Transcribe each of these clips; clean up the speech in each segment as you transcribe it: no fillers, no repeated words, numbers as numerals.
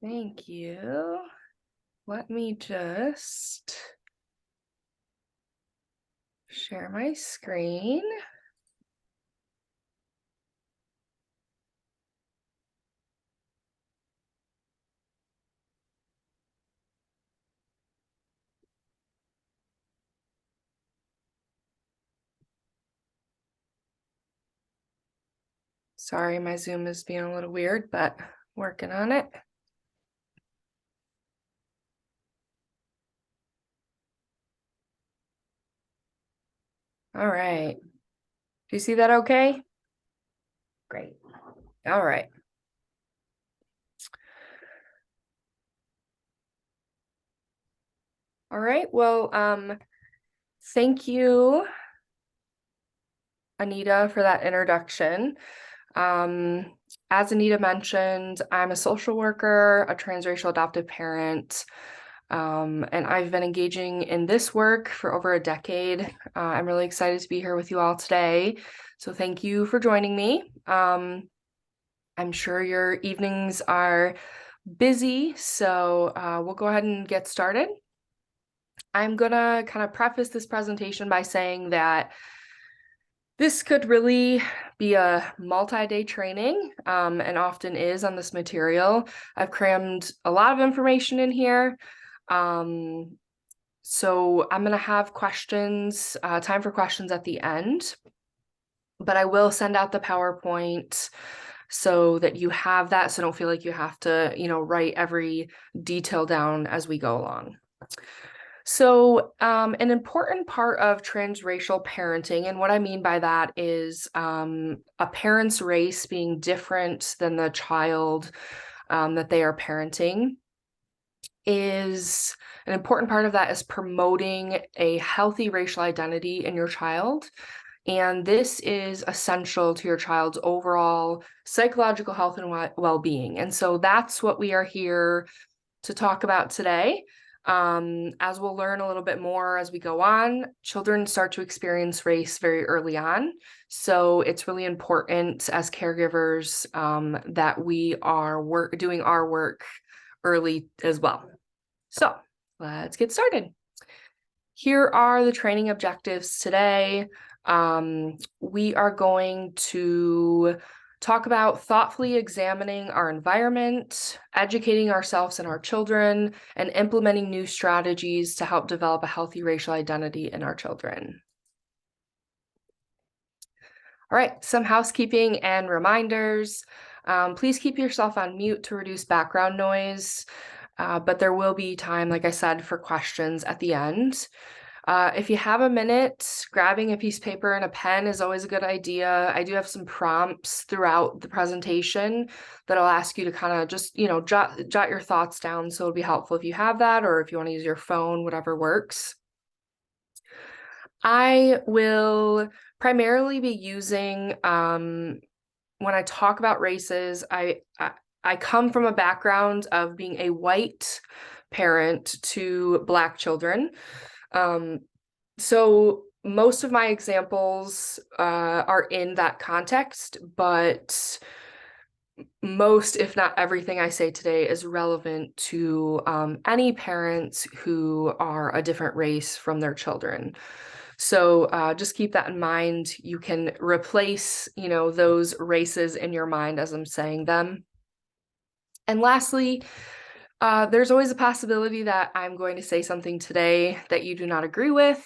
Thank you. Let me just share my screen. Sorry, my Zoom is being a little weird, but working on it. All right. Do you see that okay? Great. All right. All right. Well, thank you, Anita, for that introduction. As Anita mentioned, I'm a social worker, a transracial adoptive parent, and I've been engaging in this work for over a decade. I'm really excited to be here with you all today. So thank you for joining me. I'm sure your evenings are busy, so we'll go ahead and get started. I'm gonna kind of preface this presentation by saying that this could really be a multi-day training, and often is on this material. I've crammed a lot of information in here. So I'm gonna have questions, time for questions at the end, but I will send out the PowerPoint so that you have that, so don't feel like you have to, write every detail down as we go along. So an important part of transracial parenting, and what I mean by that is a parent's race being different than the child that they are parenting, is an important part of that is promoting a healthy racial identity in your child. And this is essential to your child's overall psychological health and well-being. And so that's what we are here to talk about today. As we'll learn a little bit more as we go on, children start to experience race very early on. So it's really important as caregivers that we are doing our work early as well. So let's get started. Here are the training objectives today. We are going to talk about thoughtfully examining our environment, educating ourselves and our children, and implementing new strategies to help develop a healthy racial identity in our children. All right, some housekeeping and reminders. Please keep yourself on mute to reduce background noise, but there will be time, like I said, for questions at the end. If you have a minute, grabbing a piece of paper and a pen is always a good idea. I do have some prompts throughout the presentation that I'll ask you to kind of just, jot your thoughts down. So it'll be helpful if you have that, or if you want to use your phone, whatever works. I will primarily be using, when I talk about races, I come from a background of being a white parent to Black children. So most of my examples are in that context, but most, if not everything I say today is relevant to any parents who are a different race from their children. So just keep that in mind. You can replace, those races in your mind as I'm saying them. And lastly, there's always a possibility that I'm going to say something today that you do not agree with,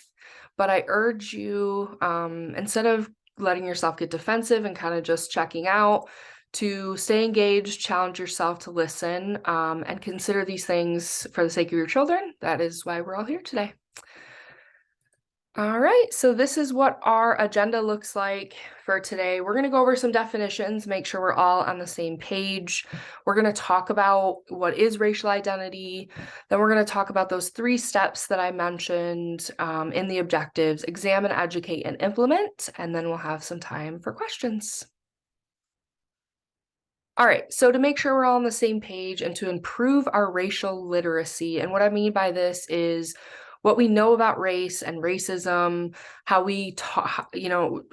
but I urge you, instead of letting yourself get defensive and kind of just checking out, to stay engaged, challenge yourself to listen, and consider these things for the sake of your children. That is why we're all here today. All right, so this is what our agenda looks like for today. We're going to go over some definitions, make sure we're all on the same page. We're going to talk about what is racial identity. Then we're going to talk about those 3 steps that I mentioned in the objectives: examine, educate, and implement. And then we'll have some time for questions. All right, so to make sure we're all on the same page and to improve our racial literacy, and what I mean by this is what we know about race and racism, how we talk,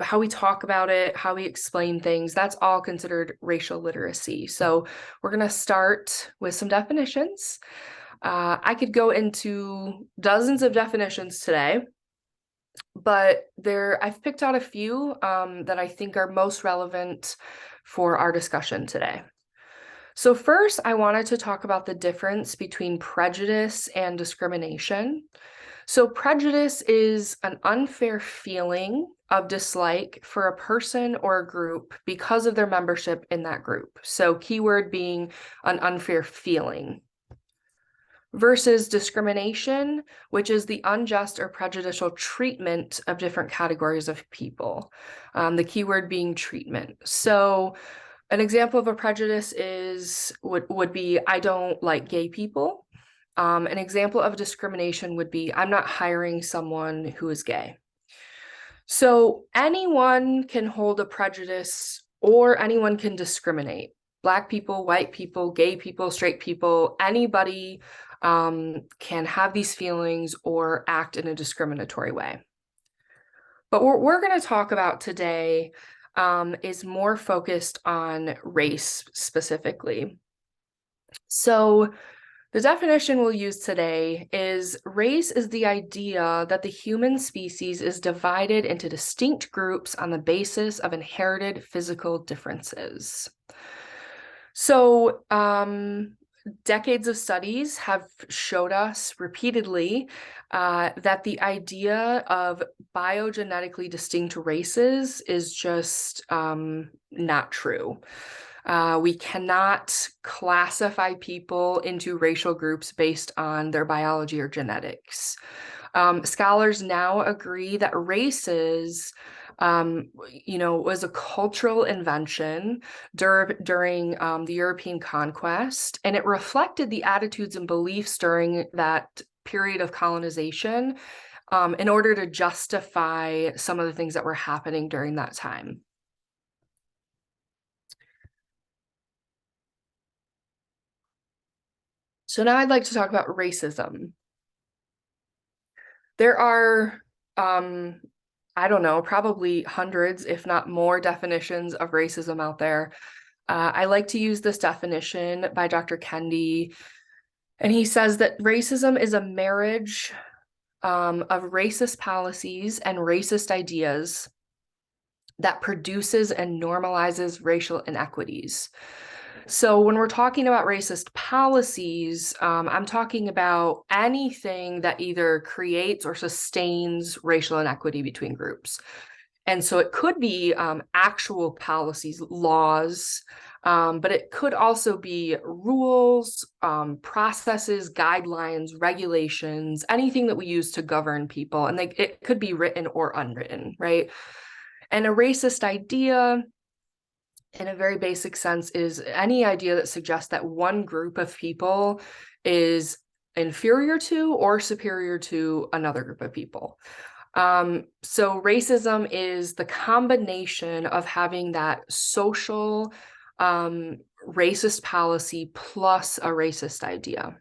how we talk about it, how we explain things, that's all considered racial literacy. So we're going to start with some definitions. I could go into dozens of definitions today, but I've picked out a few that I think are most relevant for our discussion today. So first, I wanted to talk about the difference between prejudice and discrimination. So prejudice is an unfair feeling of dislike for a person or a group because of their membership in that group. So keyword being an unfair feeling. Versus discrimination, which is the unjust or prejudicial treatment of different categories of people. The keyword being treatment. So an example of a prejudice would be, I don't like gay people. An example of discrimination would be, I'm not hiring someone who is gay. So anyone can hold a prejudice or anyone can discriminate. Black people, white people, gay people, straight people, anybody can have these feelings or act in a discriminatory way. But what we're going to talk about today is more focused on race specifically. So the definition we'll use today is race is the idea that the human species is divided into distinct groups on the basis of inherited physical differences. So decades of studies have showed us repeatedly that the idea of biogenetically distinct races is just not true. We cannot classify people into racial groups based on their biology or genetics. Scholars now agree that races was a cultural invention during the European conquest, and it reflected the attitudes and beliefs during that period of colonization in order to justify some of the things that were happening during that time. So now I'd like to talk about racism. There are I don't know, probably hundreds, if not more, definitions of racism out there. I like to use this definition by Dr. Kendi, and he says that racism is a marriage of racist policies and racist ideas that produces and normalizes racial inequities. So when we're talking about racist policies, I'm talking about anything that either creates or sustains racial inequity between groups. And so it could be actual policies, laws, but it could also be rules, processes, guidelines, regulations, anything that we use to govern people. And it could be written or unwritten, right? And a racist idea, in a very basic sense, is any idea that suggests that one group of people is inferior to or superior to another group of people. So racism is the combination of having that social racist policy plus a racist idea.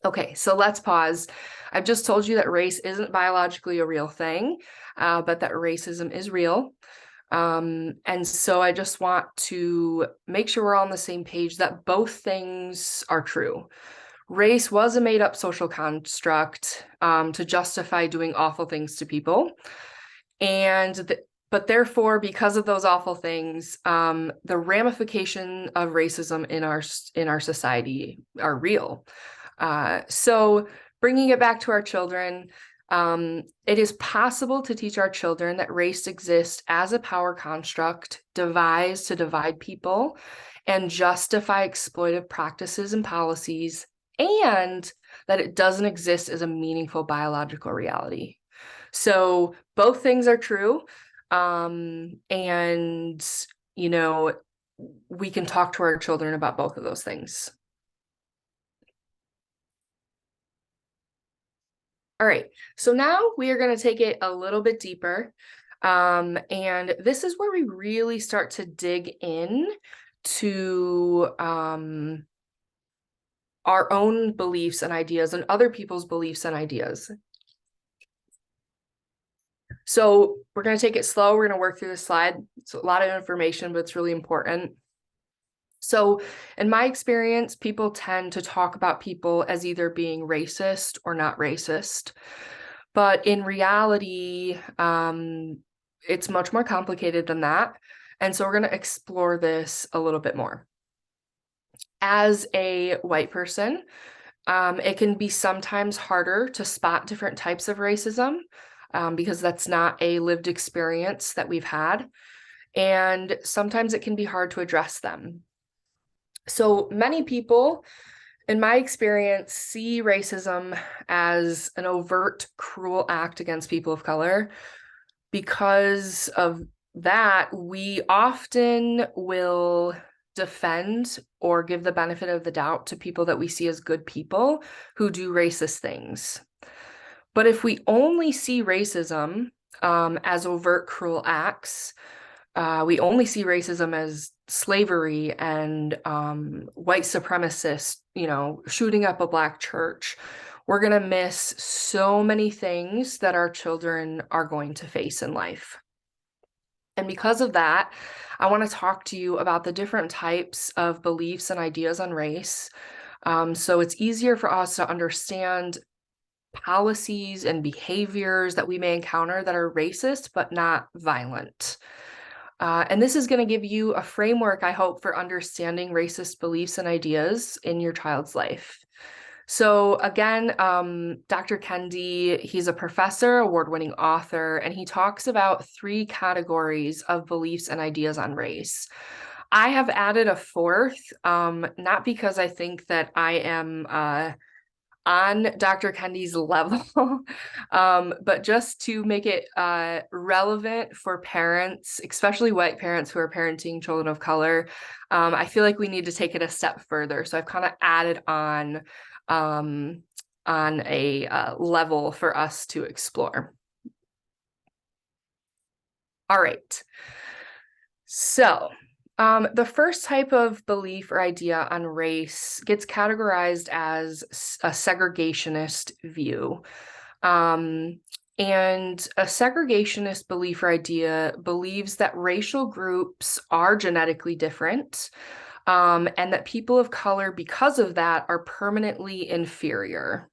Okay, so let's pause. I've just told you that race isn't biologically a real thing, but that racism is real. And so I just want to make sure we're all on the same page that both things are true. Race was a made-up social construct to justify doing awful things to people. But therefore, because of those awful things, the ramification of racism in our society are real. So bringing it back to our children, it is possible to teach our children that race exists as a power construct devised to divide people and justify exploitive practices and policies, and that it doesn't exist as a meaningful biological reality. So both things are true. And, we can talk to our children about both of those things. All right, so now we are going to take it a little bit deeper. And this is where we really start to dig in to our own beliefs and ideas and other people's beliefs and ideas. So we're going to take it slow. We're going to work through this slide. It's a lot of information, but it's really important. So in my experience, people tend to talk about people as either being racist or not racist. But in reality, it's much more complicated than that. And so we're going to explore this a little bit more. As a white person, it can be sometimes harder to spot different types of racism because that's not a lived experience that we've had. And sometimes it can be hard to address them. So many people, in my experience, see racism as an overt, cruel act against people of color. Because of that, we often will defend or give the benefit of the doubt to people that we see as good people who do racist things. But if we only see racism as overt, cruel acts, we only see racism as slavery and white supremacists, shooting up a Black church, we're going to miss so many things that our children are going to face in life. And because of that, I want to talk to you about the different types of beliefs and ideas on race. So it's easier for us to understand policies and behaviors that we may encounter that are racist, but not violent. And this is going to give you a framework, I hope, for understanding racist beliefs and ideas in your child's life. So again, Dr. Kendi, he's a professor, award-winning author, and he talks about 3 categories of beliefs and ideas on race. I have added a 4th, not because I think that I am on Dr. Kendi's level, but just to make it relevant for parents, especially white parents who are parenting children of color. I feel like we need to take it a step further. So I've kind of added on a level for us to explore. All right. So the first type of belief or idea on race gets categorized as a segregationist view. And a segregationist belief or idea believes that racial groups are genetically different, and that people of color, because of that, are permanently inferior.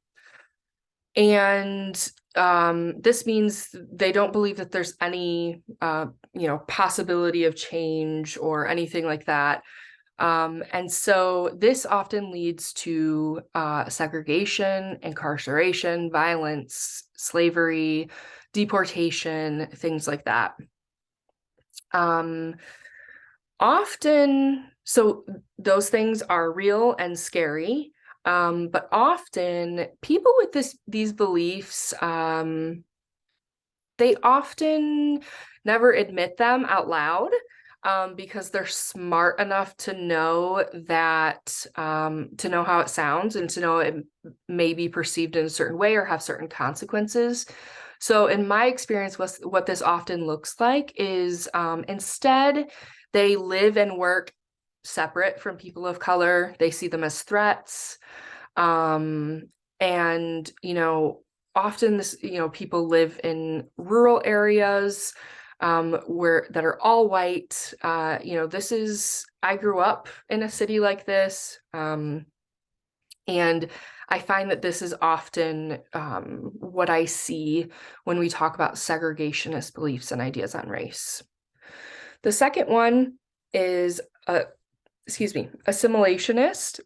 And this means they don't believe that there's any, possibility of change or anything like that. And so this often leads to segregation, incarceration, violence, slavery, deportation, things like that. Often, so those things are real and scary, but often people with these beliefs, they often never admit them out loud. Because they're smart enough to know that, to know how it sounds and to know it may be perceived in a certain way or have certain consequences. So in my experience, what this often looks like is instead, they live and work separate from people of color. They see them as threats. And, often people live in rural areas that are all white. I grew up in a city like this, and I find that this is often what I see when we talk about segregationist beliefs and ideas on race. The second one is assimilationist.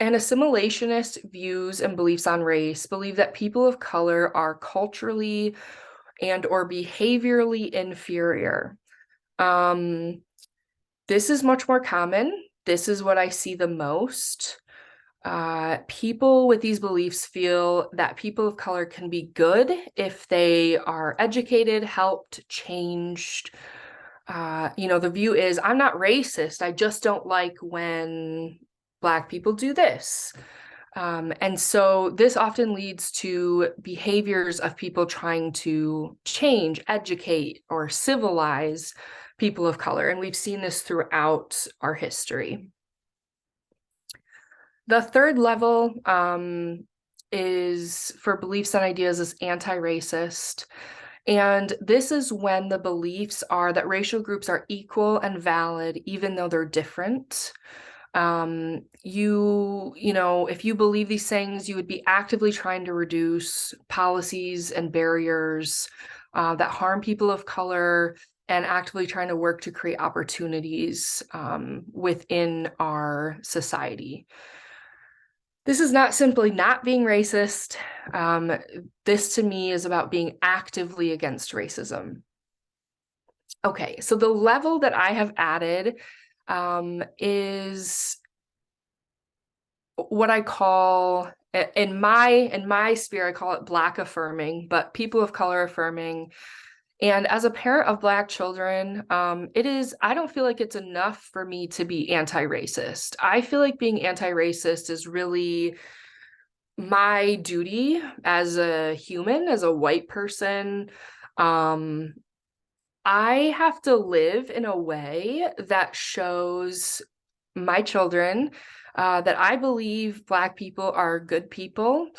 And assimilationist views and beliefs on race believe that people of color are culturally and or behaviorally inferior. This is much more common. This is what I see the most. People with these beliefs feel that people of color can be good if they are educated, helped, changed. The view is, I'm not racist. I just don't like when Black people do this. And so this often leads to behaviors of people trying to change, educate, or civilize people of color. And we've seen this throughout our history. The third level is for beliefs and ideas is anti-racist. And this is when the beliefs are that racial groups are equal and valid, even though they're different. You know, if you believe these things, you would be actively trying to reduce policies and barriers that harm people of color, and actively trying to work to create opportunities within our society. This is not simply not being racist. This to me is about being actively against racism. Okay, so the level that I have added is what I call, in my sphere, I call it Black affirming, but people of color affirming. And as a parent of Black children, I don't feel like it's enough for me to be anti-racist. I feel like being anti-racist is really my duty as a human, as a white person. I have to live in a way that shows my children that I believe Black people are good people,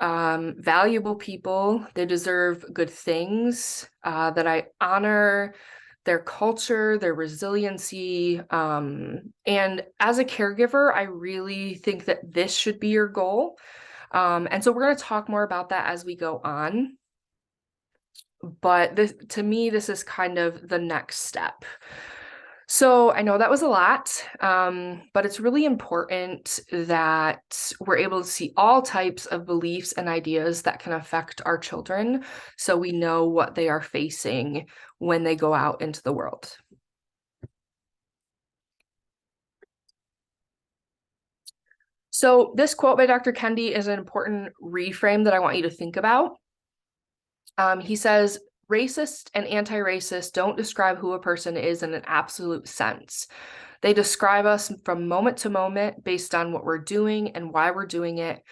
valuable people. They deserve good things, that I honor their culture, their resiliency. And as a caregiver, I really think that this should be your goal. And so we're going to talk more about that as we go on. But this, to me, this is kind of the next step. So I know that was a lot, but it's really important that we're able to see all types of beliefs and ideas that can affect our children, so we know what they are facing when they go out into the world. So this quote by Dr. Kendi is an important reframe that I want you to think about. He says, racist and anti-racist don't describe who a person is in an absolute sense. They describe us from moment to moment based on what we're doing and why we're doing it.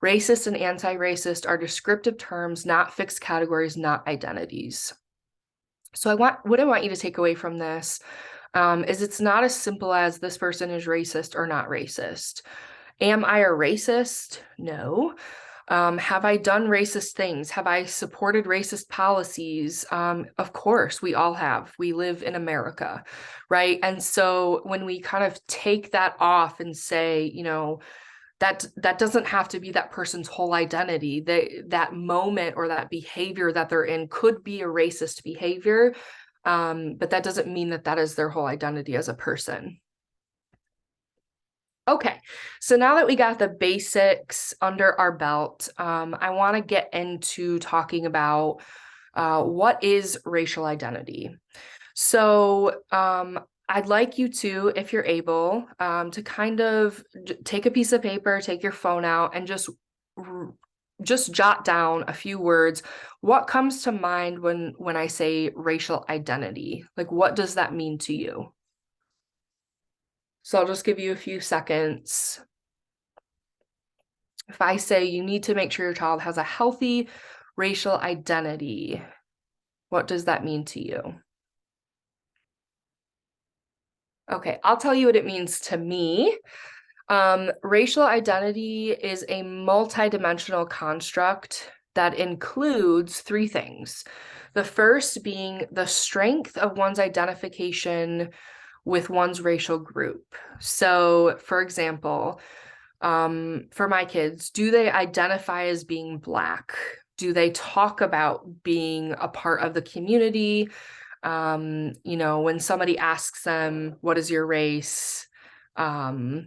Racist and anti-racist are descriptive terms, not fixed categories, not identities. So what I want you to take away from this is it's not as simple as this person is racist or not racist. Am I a racist? No. Have I done racist things? Have I supported racist policies? Of course, we all have. We live in America, right? And so when we kind of take that off and say, you know, that doesn't have to be that person's whole identity. That moment or that behavior that they're in could be a racist behavior, but that doesn't mean that that is their whole identity as a person. Okay, so now that we got the basics under our belt, I want to get into talking about what is racial identity. So I'd like you to, if you're able, to kind of take a piece of paper, take your phone out, and just jot down a few words. What comes to mind when I say racial identity? Like, what does that mean to you? So I'll just give you a few seconds. If I say you need to make sure your child has a healthy racial identity, what does that mean to you? Okay, I'll tell you what it means to me. Racial identity is a multidimensional construct that includes three things. The first being the strength of one's identification with one's racial group. So, for example, for my kids, do they identify as being Black? Do they talk about being a part of the community? You know, when somebody asks them, what is your race? Do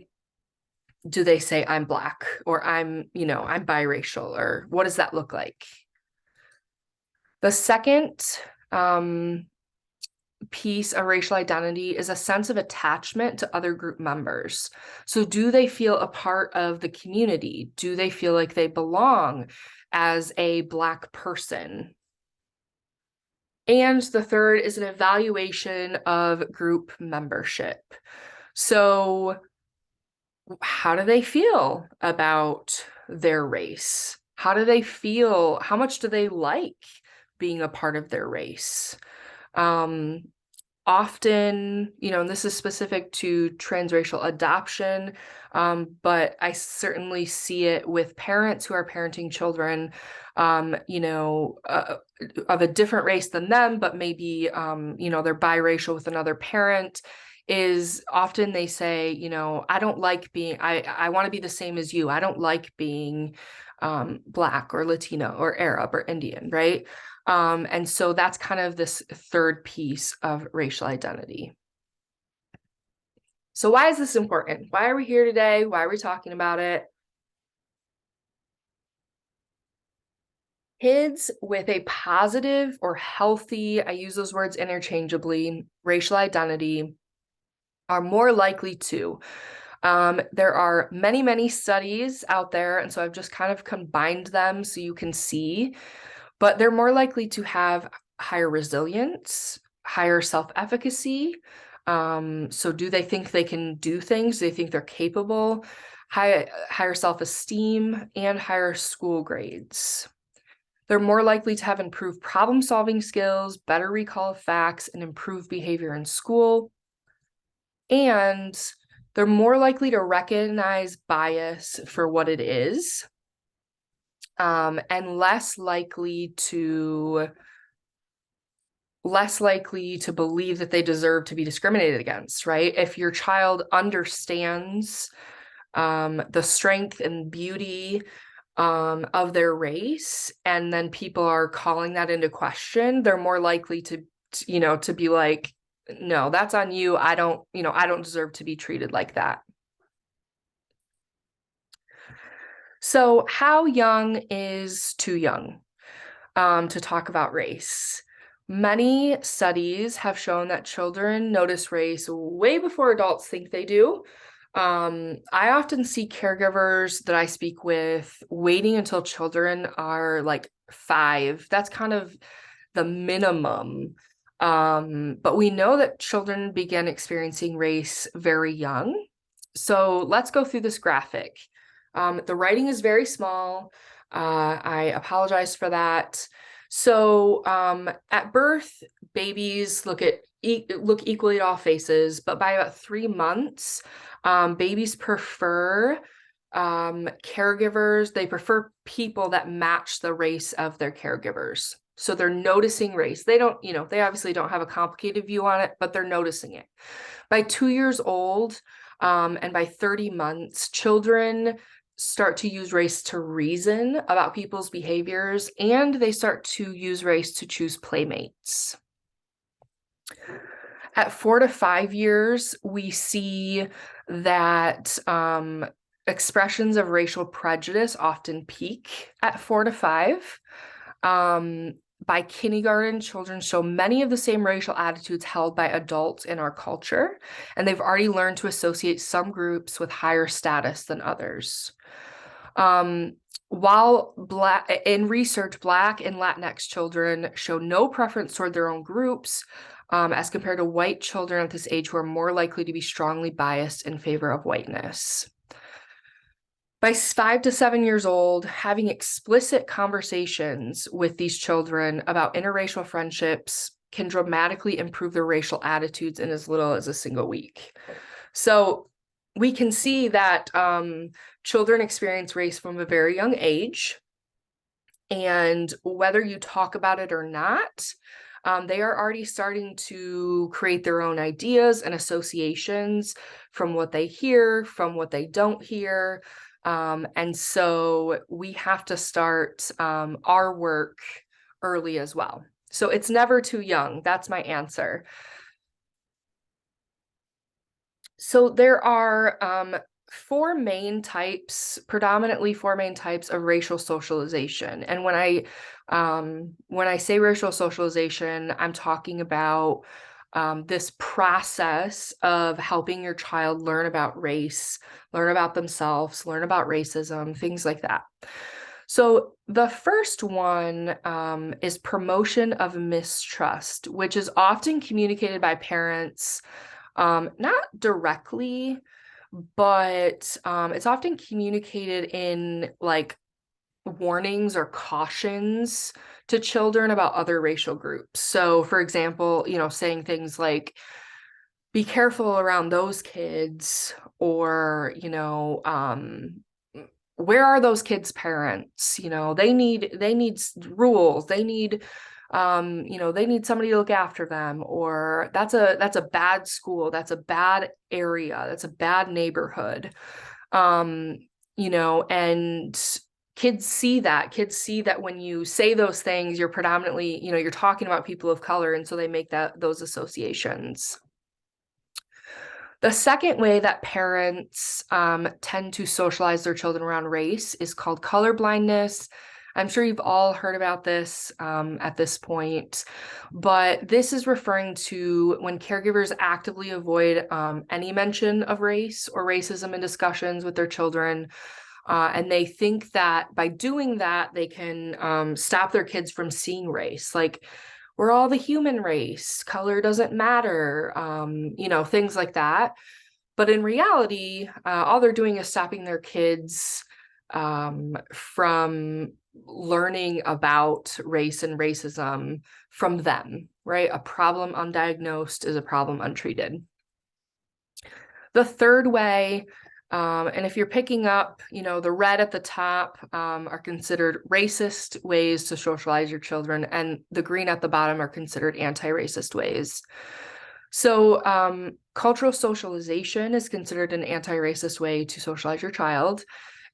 they say I'm Black, or I'm biracial, or what does that look like? The second piece of racial identity is a sense of attachment to other group members. So do they feel a part of the community? Do they feel like they belong as a Black person? And the third is an evaluation of group membership. So how do they feel about their race? How do they feel? How much do they like being a part of their race? often, and this is specific to transracial adoption, but I certainly see it with parents who are parenting children, of a different race than them, but maybe, they're biracial with another parent, is often they say, I don't like being, I want to be the same as you. I don't like being Black or Latino or Arab or Indian, right? And so that's kind of this third piece of racial identity. So why is this important? Why are we here today? Why are we talking about it? Kids with a positive or healthy, I use those words interchangeably, racial identity are more likely to. There are many, many studies out there, and so I've just kind of combined them so you can see, but they're more likely to have higher resilience, higher self-efficacy. So do they think they can do things? Do they think they're capable? Higher self-esteem and higher school grades. They're more likely to have improved problem-solving skills, better recall of facts, and improved behavior in school. And they're more likely to recognize bias for what it is, and less likely to believe that they deserve to be discriminated against, right? If your child understands the strength and beauty of their race, and then people are calling that into question, they're more likely to be like, no, that's on you. I don't deserve to be treated like that. So how young is too young to talk about race? Many studies have shown that children notice race way before adults think they do. I often see caregivers that I speak with waiting until children are like 5. That's kind of the minimum. But we know that children begin experiencing race very young. So let's go through this graphic. The writing is very small. I apologize for that. So at birth, babies look equally at all faces, but by about 3 months, babies prefer caregivers. They prefer people that match the race of their caregivers. So they're noticing race. They don't, they obviously don't have a complicated view on it, but they're noticing it. By 2 years old, and by 30 months, children start to use race to reason about people's behaviors, and they start to use race to choose playmates. At 4 to 5 years, we see that expressions of racial prejudice often peak at 4 to 5. By kindergarten, children show many of the same racial attitudes held by adults in our culture, and they've already learned to associate some groups with higher status than others. While in research, Black and Latinx children show no preference toward their own groups, as compared to white children at this age who are more likely to be strongly biased in favor of whiteness. By 5 to 7 years old, having explicit conversations with these children about interracial friendships can dramatically improve their racial attitudes in as little as a single week. So we can see that children experience race from a very young age, and whether you talk about it or not, they are already starting to create their own ideas and associations from what they hear, from what they don't hear. And so we have to start our work early as well. So it's never too young. That's my answer. So there are predominantly four main types of racial socialization. And when I say racial socialization, I'm talking about this process of helping your child learn about race, learn about themselves, learn about racism, things like that. So the first one is promotion of mistrust, which is often communicated by parents, not directly, but it's often communicated in like warnings or cautions to children about other racial groups. So, for example, saying things like, be careful around those kids, or, where are those kids' parents? They need rules. They need, they need somebody to look after them, or that's a bad school. That's a bad area. That's a bad neighborhood. And kids see that when you say those things, you're predominantly, you're talking about people of color. And so they make those associations. The second way that parents tend to socialize their children around race is called colorblindness. I'm sure you've all heard about this at this point, but this is referring to when caregivers actively avoid any mention of race or racism in discussions with their children. And they think that by doing that, they can stop their kids from seeing race. Like, we're all the human race, color doesn't matter, things like that. But in reality, all they're doing is stopping their kids from learning about race and racism from them, right? A problem undiagnosed is a problem untreated. The third way, and if you're picking up, the red at the top are considered racist ways to socialize your children, and the green at the bottom are considered anti-racist ways. So cultural socialization is considered an anti-racist way to socialize your child,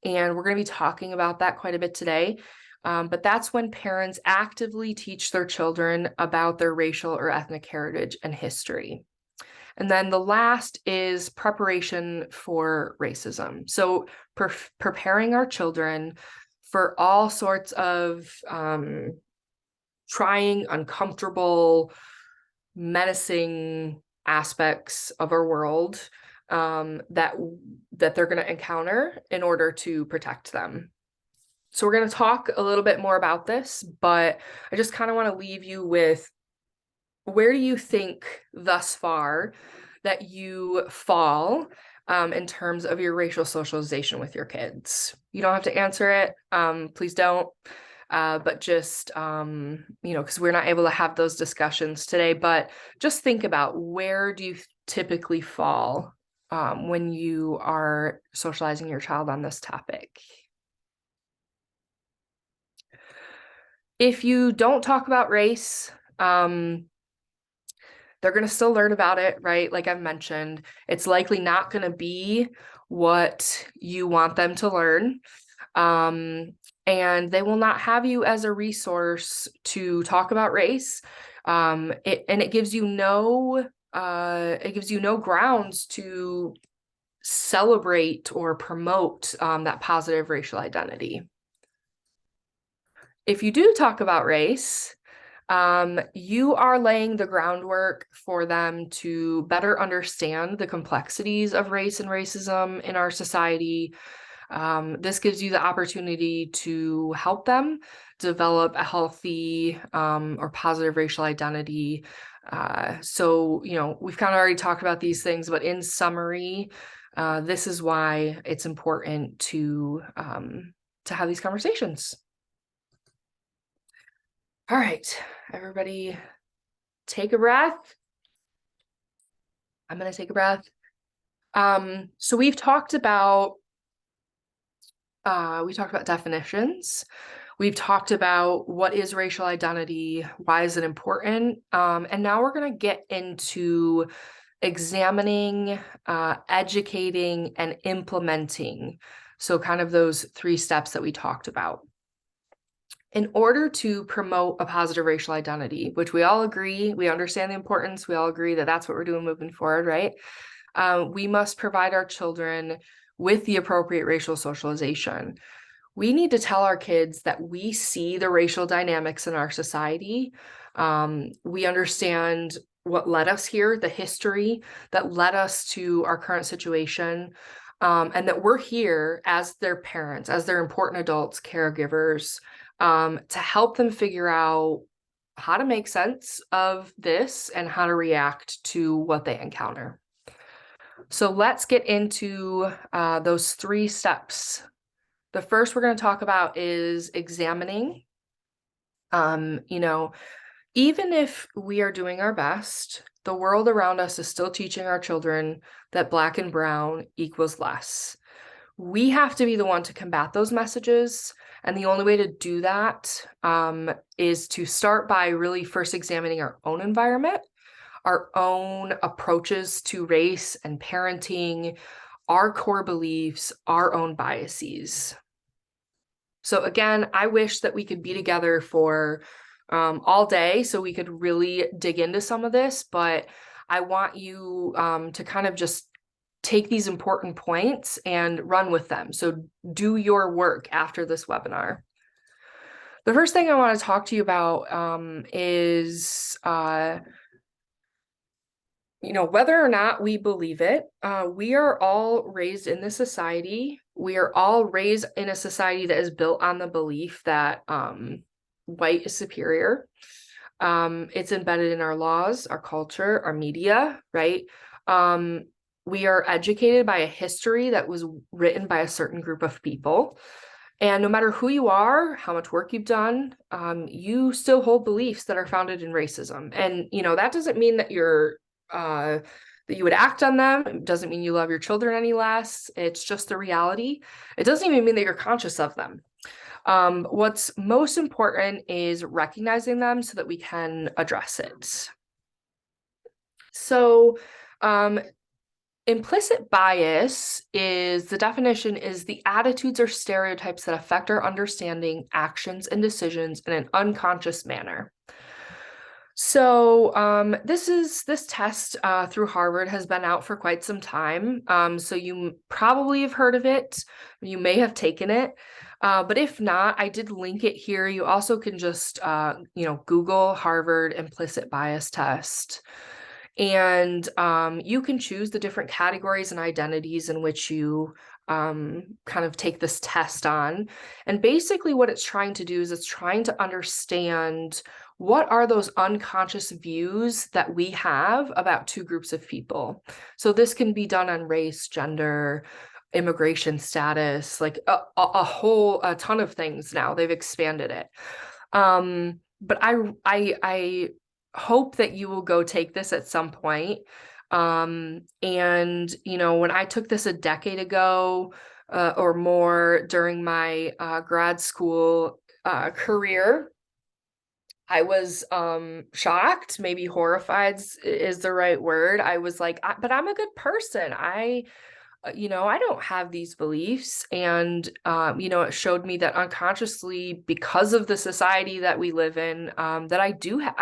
and we're going to be talking about that quite a bit today. But that's when parents actively teach their children about their racial or ethnic heritage and history. And then the last is preparation for racism. So preparing our children for all sorts of trying, uncomfortable, menacing aspects of our world that they're going to encounter in order to protect them. So we're going to talk a little bit more about this, but I just kind of want to leave you with, where do you think thus far that you fall in terms of your racial socialization with your kids? You don't have to answer it. Please don't. But just, because we're not able to have those discussions today, but just think about, where do you typically fall when you are socializing your child on this topic? If you don't talk about race, they're going to still learn about it, right? Like I've mentioned, it's likely not going to be what you want them to learn. And they will not have you as a resource to talk about race. It gives you no grounds to celebrate or promote that positive racial identity. If you do talk about race, you are laying the groundwork for them to better understand the complexities of race and racism in our society. This gives you the opportunity to help them develop a healthy or positive racial identity. So, we've kind of already talked about these things, but in summary, this is why it's important to have these conversations. All right, everybody, take a breath. I'm going to take a breath. So we've talked about definitions. We've talked about what is racial identity, why is it important, and now we're going to get into examining, educating, and implementing. So kind of those 3 steps that we talked about. In order to promote a positive racial identity, which we all agree, we understand the importance, we all agree that that's what we're doing moving forward, right? We must provide our children with the appropriate racial socialization. We need to tell our kids that we see the racial dynamics in our society. We understand what led us here, the history that led us to our current situation, and that we're here as their parents, as their important adults, caregivers, to help them figure out how to make sense of this and how to react to what they encounter. So let's get into those 3 steps The first we're going to talk about is examining. You know, even if we are doing our best, the world around us is still teaching our children that Black and brown equals less. We have to be the one to combat those messages. And the only way to do that is to start by really first examining our own environment, our own approaches to race and parenting, our core beliefs, our own biases. So again, I wish that we could be together for all day so we could really dig into some of this, but I want you to kind of just take these important points and run with them. So do your work after this webinar. The first thing I want to talk to you about is whether or not we believe it, we are all raised in this society. We are all raised in a society that is built on the belief that white is superior. It's embedded in our laws, our culture, our media, right? We are educated by a history that was written by a certain group of people. And no matter who you are, how much work you've done, you still hold beliefs that are founded in racism. And, that doesn't mean that that you would act on them. It doesn't mean you love your children any less. It's just the reality. It doesn't even mean that you're conscious of them. What's most important is recognizing them so that we can address it. So, implicit bias the definition is the attitudes or stereotypes that affect our understanding, actions, and decisions in an unconscious manner. So this test through Harvard has been out for quite some time. So you probably have heard of it. You may have taken it. But if not, I did link it here. You also can just, Google Harvard implicit bias test. And you can choose the different categories and identities in which you kind of take this test on. And basically what it's trying to do is it's trying to understand what are those unconscious views that we have about two groups of people. So this can be done on race, gender, immigration status, like a ton of things now. They've expanded it. But I hope that you will go take this at some point. And, when I took this a decade ago or more during my grad school career, I was shocked, maybe horrified is the right word. I was like, but I'm a good person. I don't have these beliefs. And, it showed me that unconsciously, because of the society that we live in, that I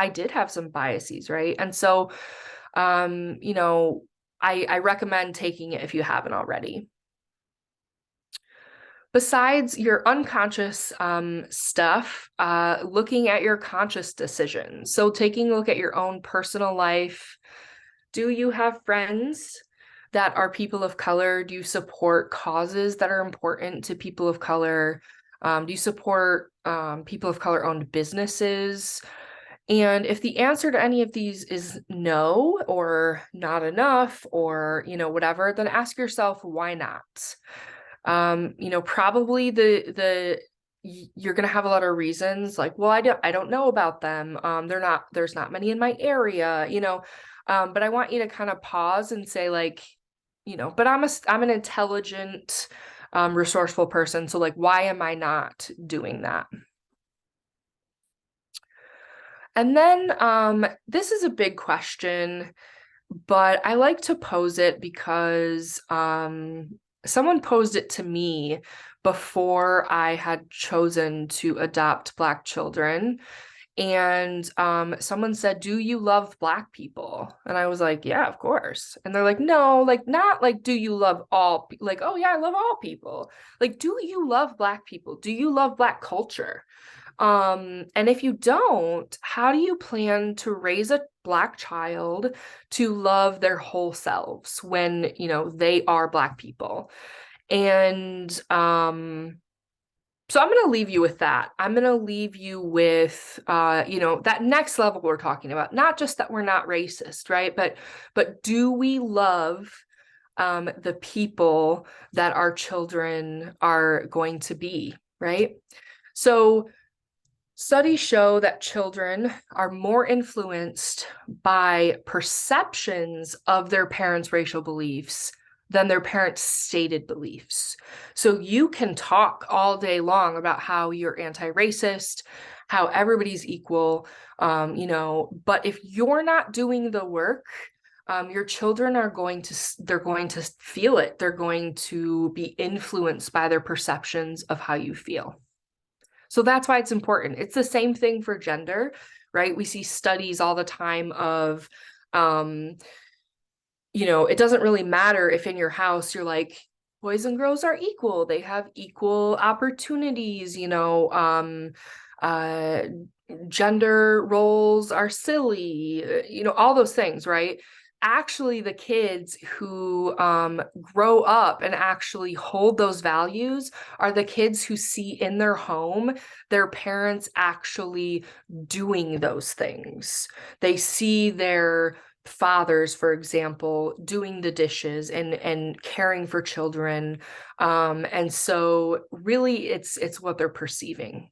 did have some biases, right? And so, I recommend taking it if you haven't already. Besides your unconscious stuff, looking at your conscious decisions. So taking a look at your own personal life. Do you have friends that are people of color? Do you support causes that are important to people of color? Do you support people of color owned businesses? And if the answer to any of these is no, or not enough, or, whatever, then ask yourself, why not? Probably you're going to have a lot of reasons like, well, I don't know about them. There's not many in my area, but I want you to kind of pause and say like, but I'm an intelligent, resourceful person. So like, why am I not doing that? And then this is a big question, but I like to pose it because someone posed it to me before I had chosen to adopt Black children. And someone said, do you love Black people? And I was like, yeah, of course. And they're like, no, like not like, do you love all, like, oh yeah, I love all people. Like, do you love Black people? Do you love Black culture? And if you don't, how do you plan to raise a Black child to love their whole selves when, they are Black people? And so I'm going to leave you with that. I'm going to leave you with, that next level we're talking about, not just that we're not racist, right? But do we love the people that our children are going to be, right? So studies show that children are more influenced by perceptions of their parents' racial beliefs than their parents' stated beliefs. So you can talk all day long about how you're anti-racist, how everybody's equal, but if you're not doing the work, your children are they're going to feel it. They're going to be influenced by their perceptions of how you feel. So that's why it's important. It's the same thing for gender, right? We see studies all the time of, it doesn't really matter if in your house you're like, boys and girls are equal. They have equal opportunities, gender roles are silly, all those things, right? Actually, the kids who grow up and actually hold those values are the kids who see in their home their parents actually doing those things. They see their fathers, for example, doing the dishes and caring for children. And so really it's what they're perceiving.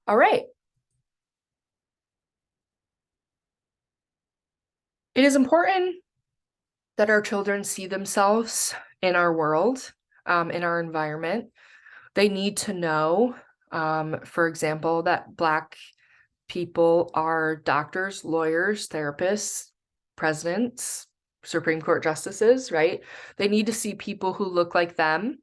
All right. It is important that our children see themselves in our world, in our environment. They need to know, for example, that Black people are doctors, lawyers, therapists, presidents, Supreme Court justices, right? They need to see people who look like them,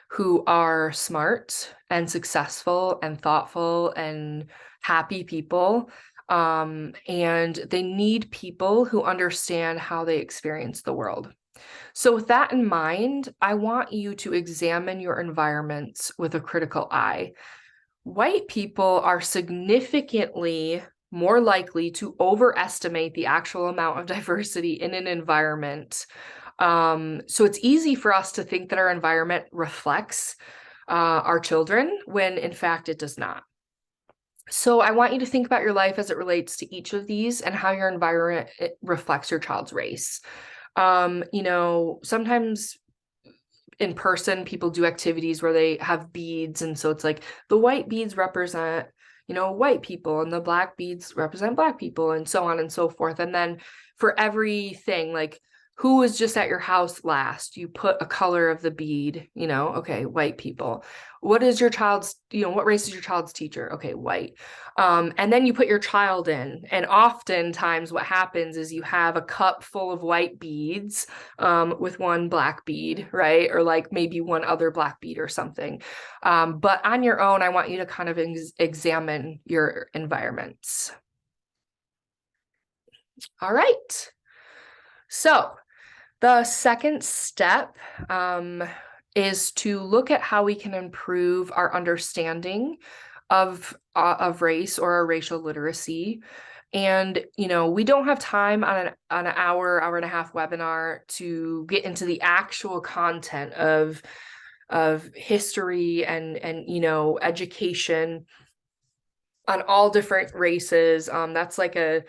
who are smart and successful and thoughtful and happy people. And they need people who understand how they experience the world. So with that in mind, I want you to examine your environments with a critical eye. White people are significantly more likely to overestimate the actual amount of diversity in an environment. So it's easy for us to think that our environment reflects our children when in fact it does not. So I want you to think about your life as it relates to each of these and how your environment reflects your child's race. Sometimes in person, people do activities where they have beads. And so it's like the white beads represent, white people, and the Black beads represent Black people, and so on and so forth. And then for everything, like who was just at your house last, you put a color of the bead, okay, white people. What is your child's, what race is your child's teacher? Okay, white. And then you put your child in. And oftentimes what happens is you have a cup full of white beads with one Black bead, right? Or like maybe one other Black bead or something. But on your own, I want you to kind of examine your environments. All right. So the second step is to look at how we can improve our understanding of race or our racial literacy. And, we don't have time on an hour and a half webinar to get into the actual content of history and education on all different races. That's like a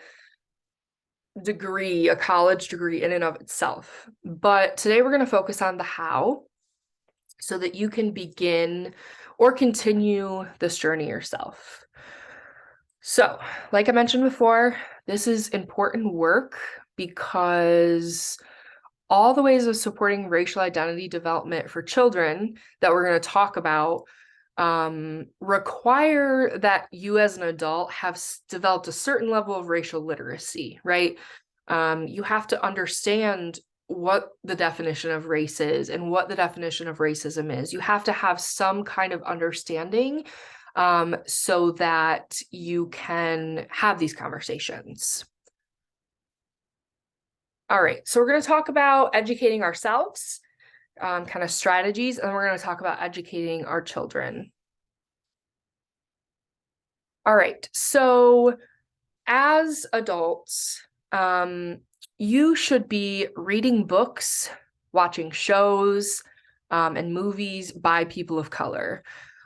college degree in and of itself. But today we're going to focus on the how so that you can begin or continue this journey yourself. So, like I mentioned before, this is important work because all the ways of supporting racial identity development for children that we're going to talk about require that you as an adult have developed a certain level of racial literacy, right? You have to understand what the definition of race is and what the definition of racism is. You have to have some kind of understanding so that you can have these conversations. All right, so we're going to talk about educating ourselves, kind of strategies, and we're going to talk about educating our children. All right, so as adults, you should be reading books, watching shows, and movies by people of color.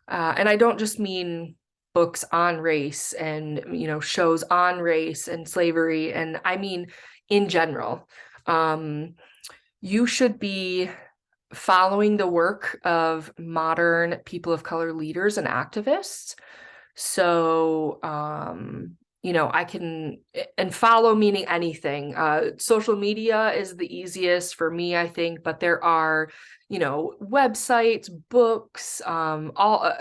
And I don't just mean books on race and, shows on race and slavery, and I mean in general. You should be following the work of modern people of color leaders and activists. So, I can, and follow meaning anything. Social media is the easiest for me, I think, but there are, websites, books, all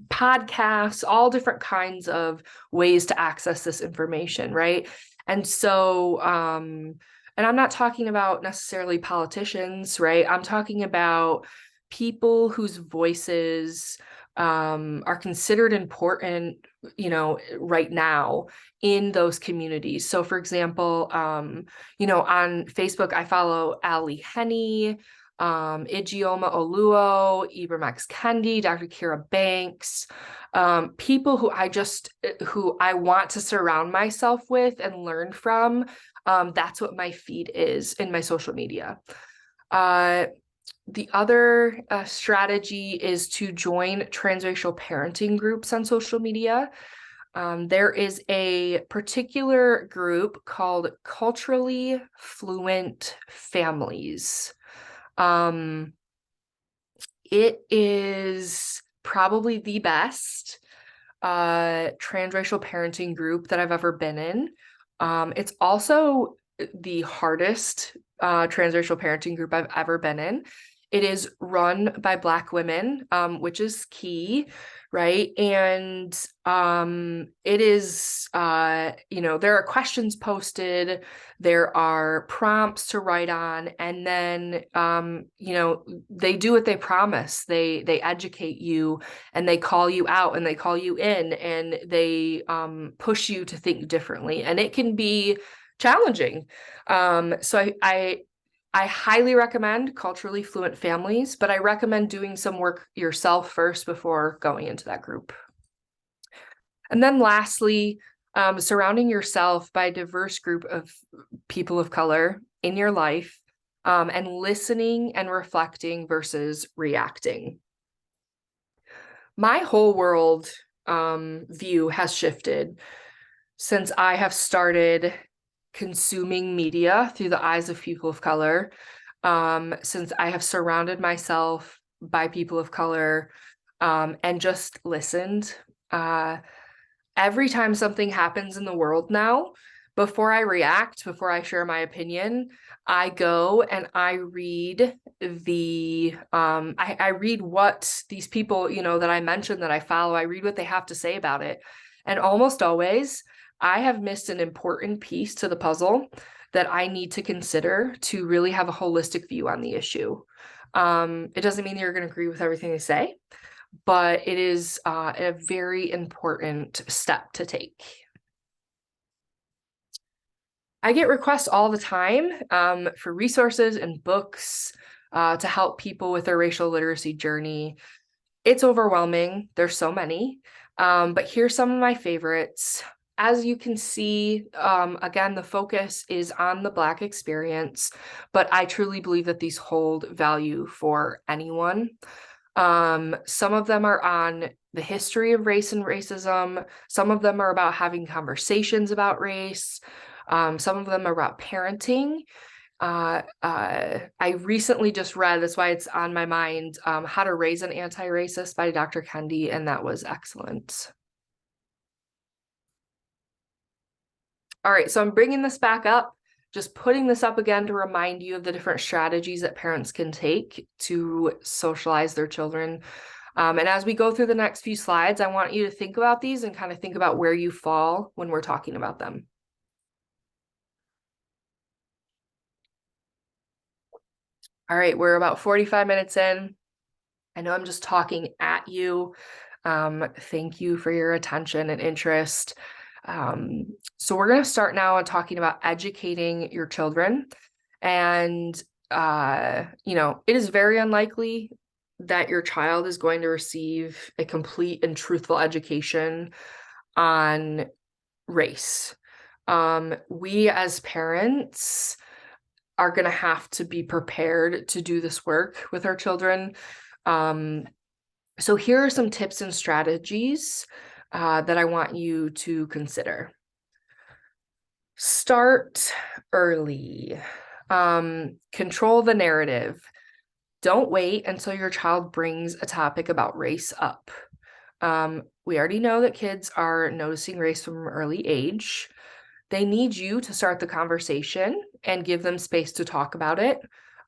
podcasts, all different kinds of ways to access this information, right? And so, and I'm not talking about necessarily politicians, right? I'm talking about people whose voices are considered important, right now in those communities. So for example, on Facebook, I follow Ali Henny, Ijeoma Oluo, Ibram X. Kendi, Dr. Kira Banks, people who I want to surround myself with and learn from. That's what my feed is in my social media. The other strategy is to join transracial parenting groups on social media. There is a particular group called Culturally Fluent Families. It is probably the best transracial parenting group that I've ever been in. It's also the hardest transracial parenting group I've ever been in. It is run by Black women, which is key, right? And it is, there are questions posted, there are prompts to write on, and then, they do what they promise. They educate you, and they call you out, and they call you in, and they push you to think differently. And it can be challenging. So I highly recommend Culturally Fluent Families, but I recommend doing some work yourself first before going into that group. And then lastly, surrounding yourself by a diverse group of people of color in your life, and listening and reflecting versus reacting. My whole world view has shifted since I have started consuming media through the eyes of people of color, since I have surrounded myself by people of color, and just listened. Every time something happens in the world now, before I react, before I share my opinion, I go and I read I read what these people, that I mentioned that I follow, I read what they have to say about it. And almost always, I have missed an important piece to the puzzle that I need to consider to really have a holistic view on the issue. It doesn't mean you're going to agree with everything they say, but it is a very important step to take. I get requests all the time for resources and books to help people with their racial literacy journey. It's overwhelming. There's so many, but here's some of my favorites. As you can see, again, the focus is on the Black experience, but I truly believe that these hold value for anyone. Some of them are on the history of race and racism. Some of them are about having conversations about race. Some of them are about parenting. I recently just read, that's why it's on my mind, How to Raise an Anti-Racist by Dr. Kendi, and that was excellent. All right, so I'm bringing this back up, just putting this up again to remind you of the different strategies that parents can take to socialize their children. And as we go through the next few slides, I want you to think about these and kind of think about where you fall when we're talking about them. All right, we're about 45 minutes in. I know I'm just talking at you. Thank you for your attention and interest. So we're going to start now on talking about educating your children. And, it is very unlikely that your child is going to receive a complete and truthful education on race. We as parents are going to have to be prepared to do this work with our children. So here are some tips and strategies that I want you to consider. Start early. Control the narrative. Don't wait until your child brings a topic about race up. We already know that kids are noticing race from an early age. They need you to start the conversation and give them space to talk about it,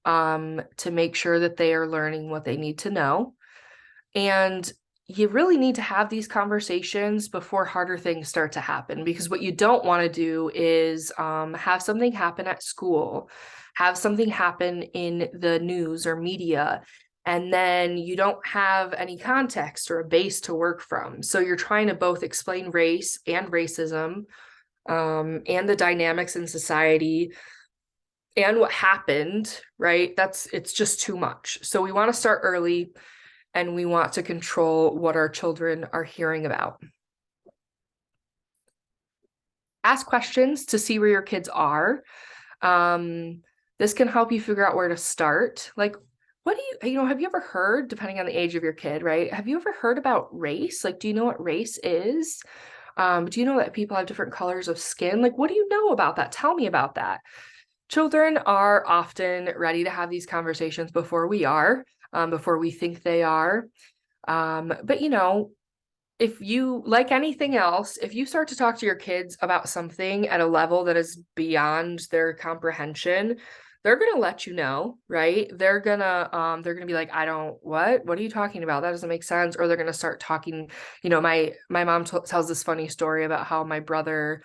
to make sure that they are learning what they need to know. And you really need to have these conversations before harder things start to happen, because what you don't want to do is have something happen at school, have something happen in the news or media, and then you don't have any context or a base to work from. So you're trying to both explain race and racism, and the dynamics in society and what happened, right? It's just too much. So we want to start early, and we want to control what our children are hearing about. Ask questions to see where your kids are. This can help you figure out where to start. Like, what do you know, have you ever heard, depending on the age of your kid, right? Have you ever heard about race? Like, do you know what race is? Do you know that people have different colors of skin? Like, what do you know about that? Tell me about that. Children are often ready to have these conversations before we are, before we think they are. But you know, if you, like anything else, if you start to talk to your kids about something at a level that is beyond their comprehension, they're gonna let you know, right? They're gonna be like, I don't, what are you talking about? That doesn't make sense. Or they're gonna start talking, you know, my mom tells this funny story about how my brother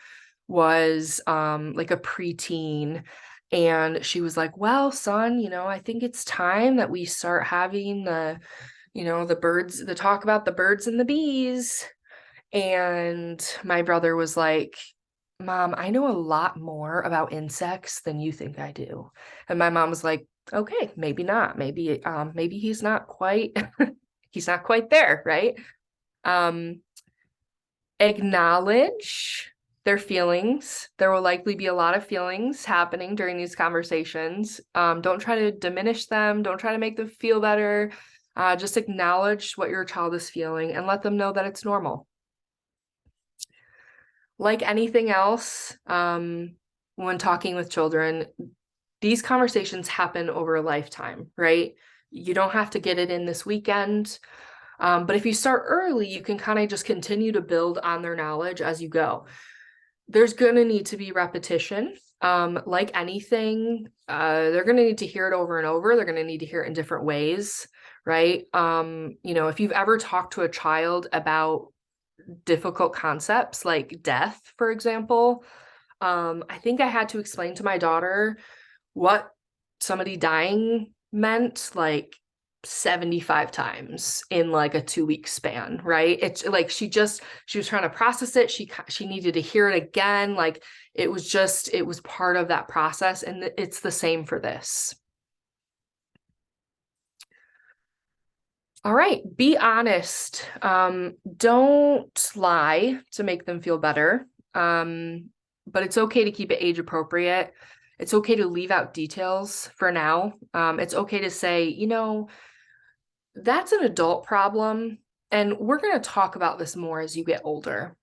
was like a preteen, and she was like, well, son, you know, I think it's time that we start having the, you know, the talk about the birds and the bees. And my brother was like, Mom, I know a lot more about insects than you think I do. And my mom was like, okay, maybe not. Maybe he's not quite he's not quite there, right? Um, Acknowledge their feelings. There will likely be a lot of feelings happening during these conversations. Don't try to diminish them. Don't try to make them feel better. Just acknowledge what your child is feeling and let them know that it's normal. Like anything else, when talking with children, these conversations happen over a lifetime, right? You don't have to get it in this weekend. But if you start early, you can kind of just continue to build on their knowledge as you go. There's going to need to be repetition. Like anything, they're going to need to hear it over and over. They're going to need to hear it in different ways, right? You know, if you've ever talked to a child about difficult concepts like death, for example, I think I had to explain to my daughter what somebody dying meant like 75 times in like a 2-week span, right? It's like she was trying to process it. She needed to hear it again. Like it was part of that process, and it's the same for this. All right, be honest. Don't lie to make them feel better. But it's okay to keep it age appropriate. It's okay to leave out details for now. It's okay to say, you know, that's an adult problem, and we're going to talk about this more as you get older.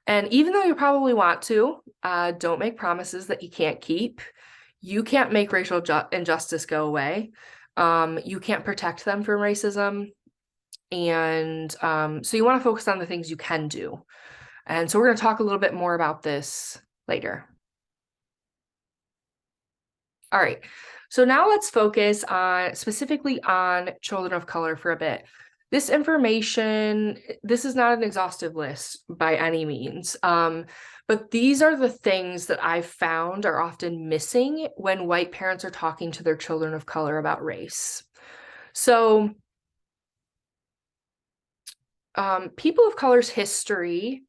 And even though you probably want to, don't make promises that you can't keep. You can't make racial injustice go away. You can't protect them from racism. And so you want to focus on the things you can do. And so we're going to talk a little bit more about this later. All right. So now let's focus on specifically on children of color for a bit. This information, this is not an exhaustive list by any means, but these are the things that I've found are often missing when white parents are talking to their children of color about race. So people of color's history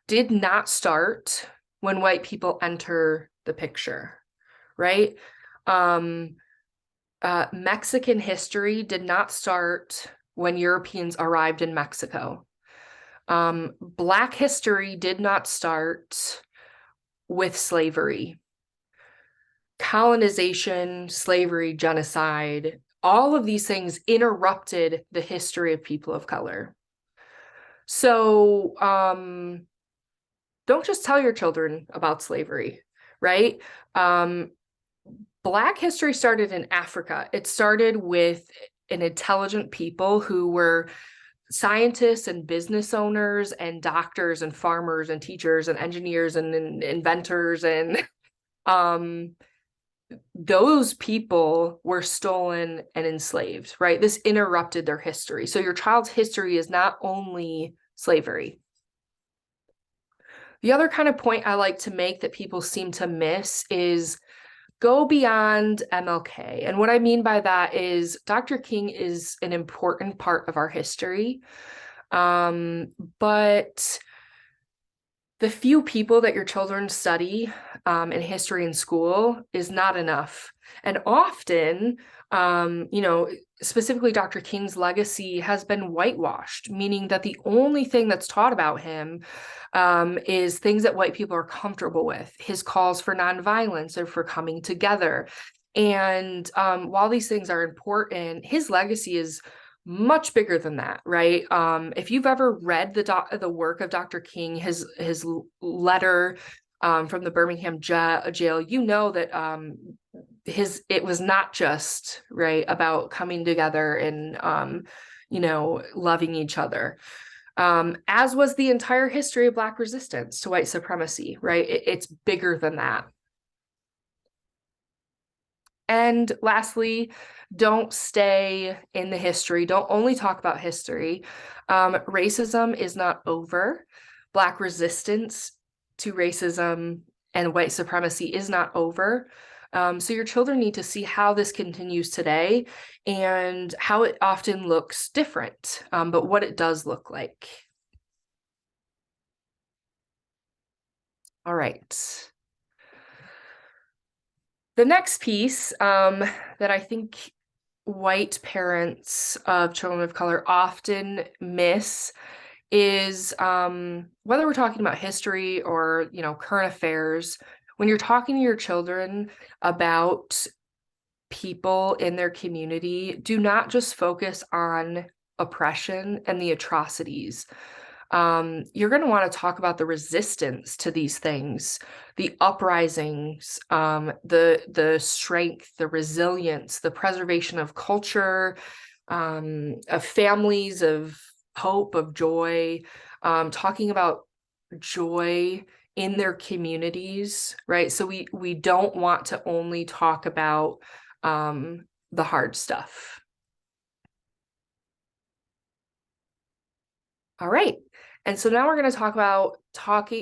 did not start when white people enter the picture, right? Mexican history did not start when Europeans arrived in Mexico. Black history did not start with slavery. Colonization, slavery, genocide, all of these things interrupted the history of people of color. So don't just tell your children about slavery, right? Black history started in Africa. It started with an intelligent people who were scientists and business owners and doctors and farmers and teachers and engineers and inventors, and those people were stolen and enslaved, right? This interrupted their history. So your child's history is not only slavery. The other kind of point I like to make that people seem to miss is go beyond MLK. And what I mean by that is Dr. King is an important part of our history. But the few people that your children study in history in school is not enough. And often, specifically Dr. King's legacy has been whitewashed, meaning that the only thing that's taught about him is things that white people are comfortable with, his calls for nonviolence or for coming together. And while these things are important, his legacy is much bigger than that, right? If you've ever read the work of Dr. King, his letter from the Birmingham jail, you know that it was not just right about coming together and loving each other. As was the entire history of Black resistance to white supremacy, right? It's bigger than that. And lastly, don't stay in the history. Don't only talk about history. Racism is not over. Black resistance to racism and white supremacy is not over. So your children need to see how this continues today and how it often looks different, but what it does look like. All right. The next piece that I think white parents of children of color often miss is whether we're talking about history or current affairs, when you're talking to your children about people in their community, do not just focus on oppression and the atrocities. You're going to want to talk about the resistance to these things, the uprisings, the strength, the resilience, the preservation of culture, of families, of hope, of joy, talking about joy in their communities, right? So we don't want to only talk about the hard stuff. All right. And so now we're going to talk about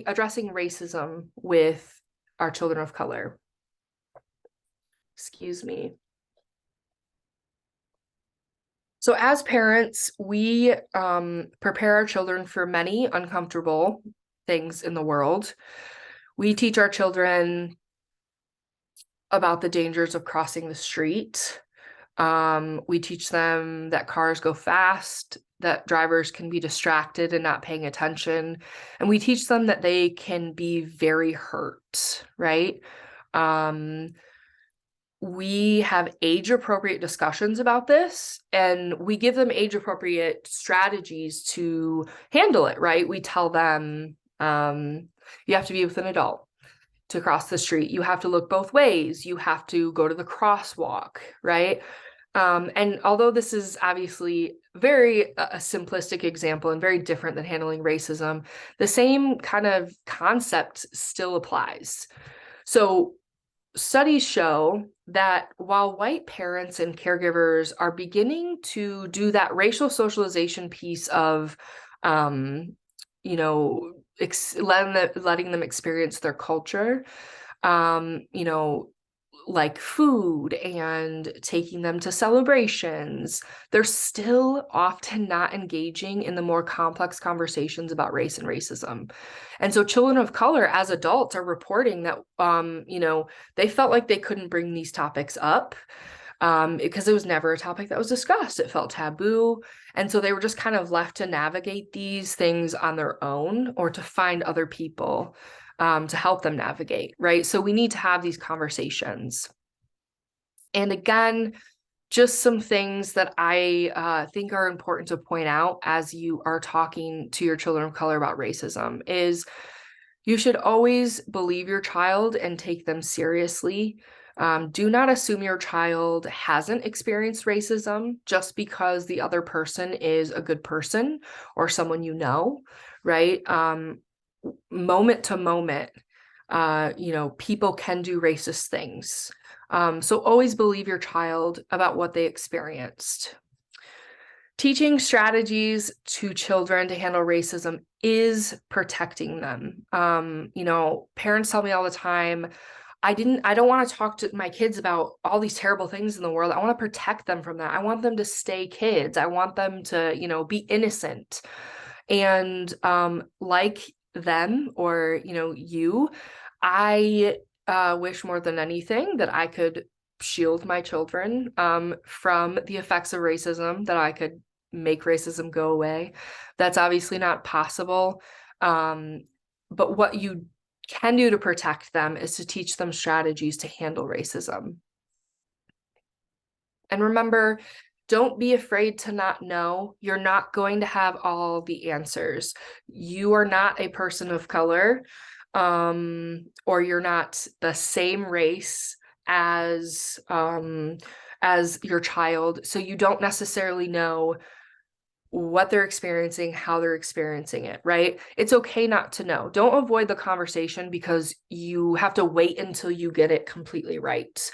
addressing racism with our children of color. Excuse me. So as parents, we prepare our children for many uncomfortable things in the world. We teach our children about the dangers of crossing the street. We teach them that cars go fast, that drivers can be distracted and not paying attention. And we teach them that they can be very hurt, right? We have age-appropriate discussions about this, and we give them age-appropriate strategies to handle it, right? We tell them, you have to be with an adult to cross the street. You have to look both ways. You have to go to the crosswalk, right? And although this is obviously very a simplistic example and very different than handling racism, the same kind of concept still applies. So studies show that while white parents and caregivers are beginning to do that racial socialization piece of, letting them experience their culture, like food and taking them to celebrations, they're still often not engaging in the more complex conversations about race and racism. And so children of color as adults are reporting that, they felt like they couldn't bring these topics up because it was never a topic that was discussed. It felt taboo. And so they were just kind of left to navigate these things on their own or to find other people to help them navigate, right? So we need to have these conversations. And again, just some things that I think are important to point out as you are talking to your children of color about racism is you should always believe your child and take them seriously. Do not assume your child hasn't experienced racism just because the other person is a good person or someone you know, right? Moment to moment, people can do racist things. So always believe your child about what they experienced. Teaching strategies to children to handle racism is protecting them. Parents tell me all the time, I don't want to talk to my kids about all these terrible things in the world. I want to protect them from that. I want them to stay kids. I want them to, be innocent. And like them or, I wish more than anything that I could shield my children from the effects of racism, that I could make racism go away. That's obviously not possible. But what you can do to protect them is to teach them strategies to handle racism. And remember, don't be afraid to not know. You're not going to have all the answers. You are not a person of color, or you're not the same race as your child. So you don't necessarily know what they're experiencing, how they're experiencing it, right? It's okay not to know. Don't avoid the conversation because you have to wait until you get it completely right.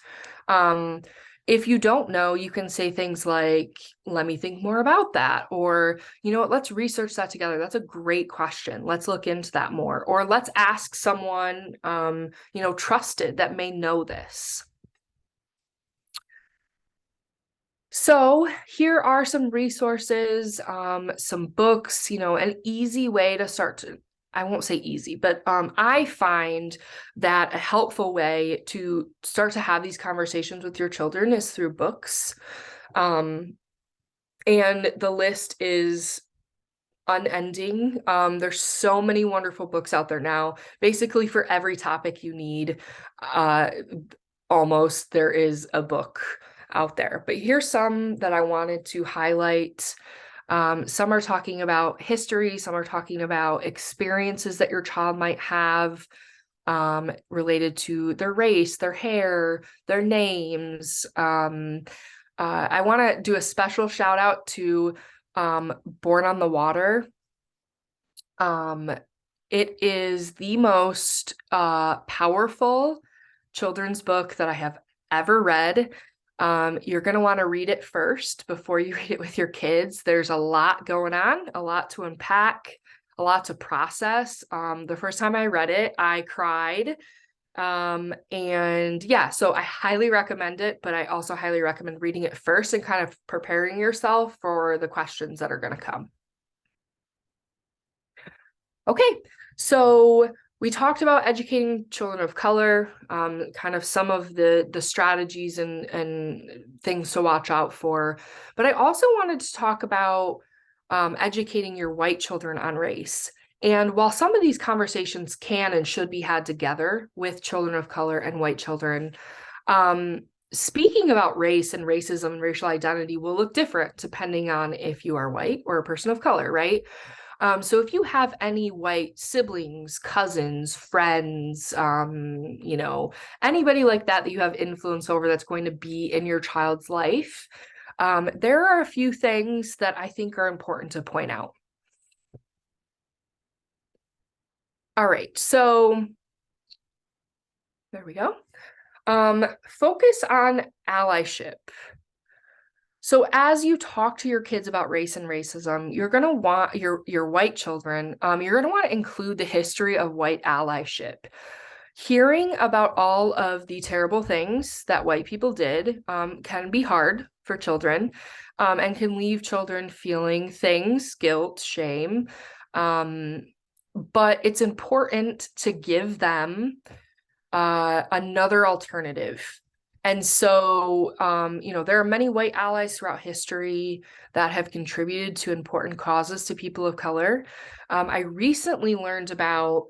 If you don't know, you can say things like, let me think more about that. Or, you know what, let's research that together. That's a great question. Let's look into that more. Or let's ask someone, trusted that may know this. So here are some resources, some books, an easy way to start to, I won't say easy, but I find that a helpful way to start to have these conversations with your children is through books. And the list is unending. There's so many wonderful books out there now. Basically, for every topic you need, almost there is a book out there. But here's some that I wanted to highlight. Some are talking about history, some are talking about experiences that your child might have related to their race, their hair, their names. I want to do a special shout out to Born on the Water. It is the most powerful children's book that I have ever read. You're going to want to read it first before you read it with your kids. There's a lot going on, a lot to unpack, a lot to process. The first time I read it, I cried. And yeah, so I highly recommend it, but I also highly recommend reading it first and kind of preparing yourself for the questions that are going to come. Okay, so we talked about educating children of color, kind of some of the strategies and things to watch out for. But I also wanted to talk about educating your white children on race. And while some of these conversations can and should be had together with children of color and white children, speaking about race and racism and racial identity will look different depending on if you are white or a person of color, right? So if you have any white siblings, cousins, friends, anybody like that you have influence over that's going to be in your child's life, there are a few things that I think are important to point out. All right, so there we go. Focus on allyship. So as you talk to your kids about race and racism, you're going to want your white children, you're going to want to include the history of white allyship. Hearing about all of the terrible things that white people did can be hard for children, and can leave children feeling things, guilt, shame. But it's important to give them another alternative. And so, there are many white allies throughout history that have contributed to important causes to people of color. I recently learned about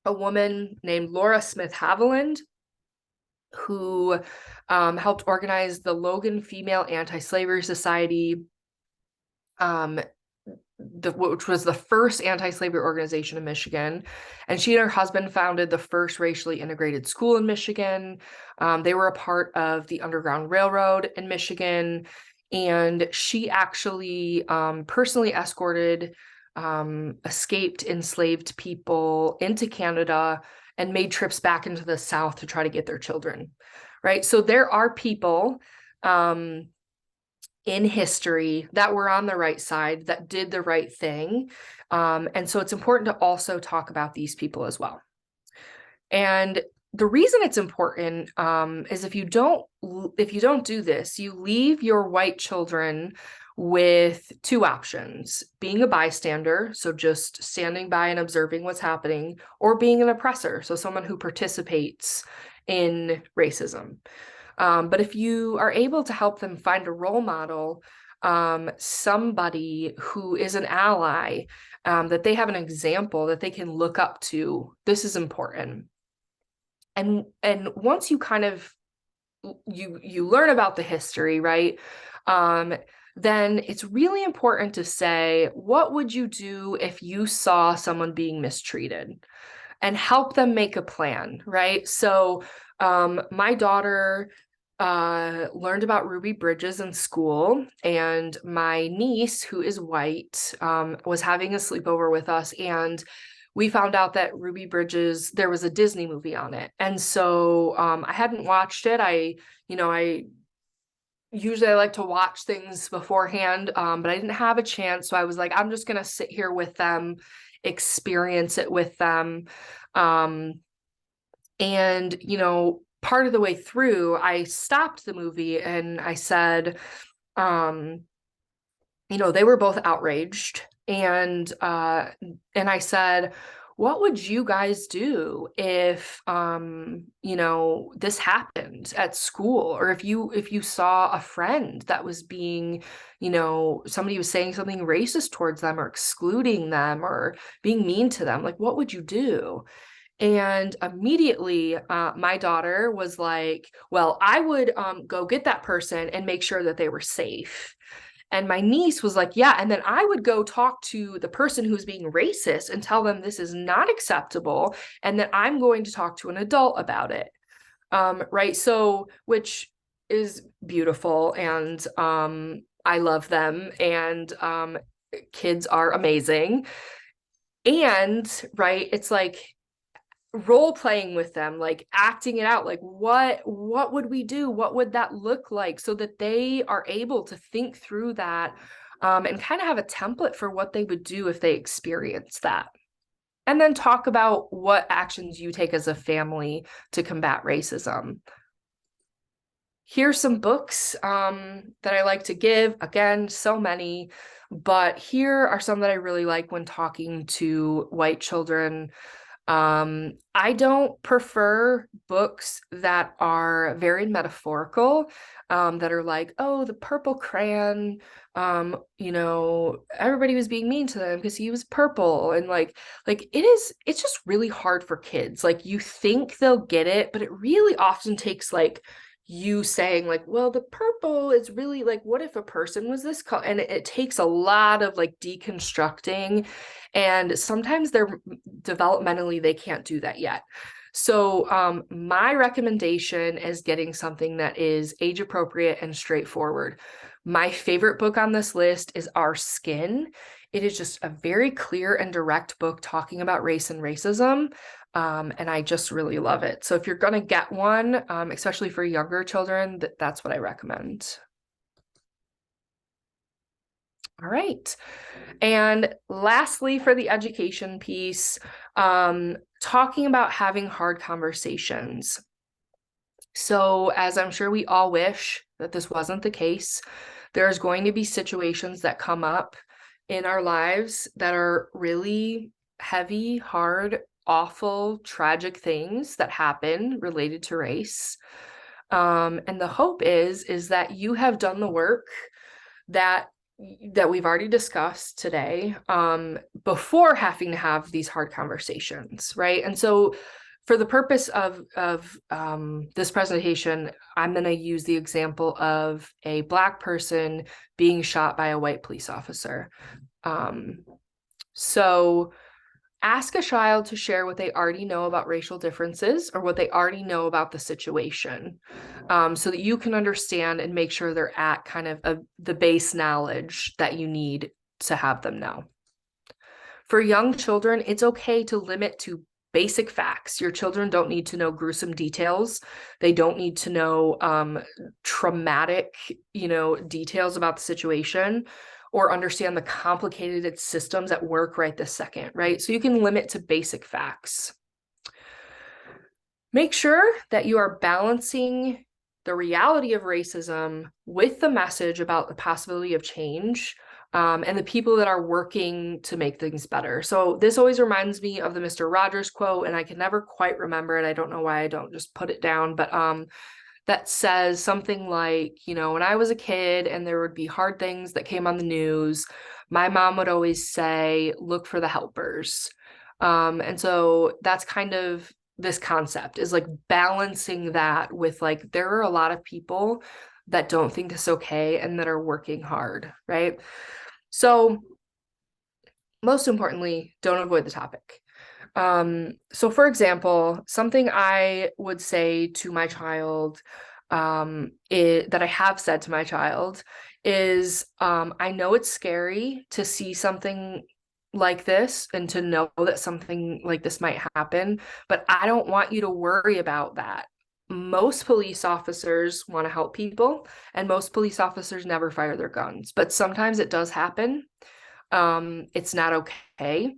a woman named Laura Smith Haviland, who helped organize the Logan Female Anti-Slavery Society. which was the first anti-slavery organization in Michigan. And she and her husband founded the first racially integrated school in Michigan. They were a part of the Underground Railroad in Michigan. And she actually personally escorted escaped enslaved people into Canada and made trips back into the South to try to get their children, right? So there are people in history that were on the right side, that did the right thing. And so it's important to also talk about these people as well. And the reason it's important is if you don't do this, you leave your white children with two options: being a bystander, so just standing by and observing what's happening, or being an oppressor, so someone who participates in racism. But if you are able to help them find a role model, somebody who is an ally, that they have an example that they can look up to, this is important. And once you kind of you learn about the history, right? Then it's really important to say, what would you do if you saw someone being mistreated? And help them make a plan, right? So my daughter learned about Ruby Bridges in school, and my niece, who is white, was having a sleepover with us, and we found out that Ruby Bridges, there was a Disney movie on it. And so I hadn't watched it. I usually like to watch things beforehand, but I didn't have a chance. So I was like, I'm just going to sit here with them, experience it with them. And, part of the way through, I stopped the movie and I said, they were both outraged. And I said, what would you guys do if this happened at school, or if you saw a friend that was being, somebody was saying something racist towards them or excluding them or being mean to them, like, what would you do? And immediately my daughter was like, well, I would go get that person and make sure that they were safe. And my niece was like, yeah, and then I would go talk to the person who's being racist and tell them this is not acceptable, and that I'm going to talk to an adult about it. Right? So, which is beautiful, and I love them, and kids are amazing. And right, it's like role playing with them, like acting it out, like what would we do, what would that look like, so that they are able to think through that, and kind of have a template for what they would do if they experience that. And then talk about what actions you take as a family to combat racism. Here's some books that I like to give. Again, so many, but here are some that I really like when talking to white children. I don't prefer books that are very metaphorical, that are like, oh, the purple crayon, everybody was being mean to them because he was purple. And it's just really hard for kids. Like, you think they'll get it, but it really often takes like you saying like, well, the purple is really like, what if a person was this color? And it takes a lot of like deconstructing, and sometimes they're developmentally, they can't do that yet. So my recommendation is getting something that is age appropriate and straightforward. My favorite book on this list is Our Skin. It is just a very clear and direct book talking about race and racism. And I just really love it. So if you're going to get one, especially for younger children, that's what I recommend. All right. And lastly, for the education piece, talking about having hard conversations. So as I'm sure we all wish that this wasn't the case, there's going to be situations that come up in our lives that are really heavy, hard, awful, tragic things that happen related to race. And the hope is that you have done the work that we've already discussed today, before having to have these hard conversations, right? And so for the purpose of this presentation, I'm going to use the example of a Black person being shot by a white police officer. So ask a child to share what they already know about racial differences or what they already know about the situation, so that you can understand and make sure they're at kind of the base knowledge that you need to have them know. For young children, it's okay to limit to basic facts. Your children don't need to know gruesome details. They don't need to know traumatic, details about the situation or understand the complicated systems at work right this second, right? So you can limit to basic facts. Make sure that you are balancing the reality of racism with the message about the possibility of change, and the people that are working to make things better. So this always reminds me of the Mr. Rogers quote, and I can never quite remember it. I don't know why I don't just put it down, but that says something like, when I was a kid and there would be hard things that came on the news, my mom would always say, look for the helpers. And so that's kind of this concept, is like balancing that with like, there are a lot of people that don't think this okay and that are working hard, right? So most importantly, don't avoid the topic. So for example, something I would say to my child, that I have said to my child is, I know it's scary to see something like this and to know that something like this might happen, but I don't want you to worry about that. Most police officers want to help people, and most police officers never fire their guns, but sometimes it does happen. It's not okay.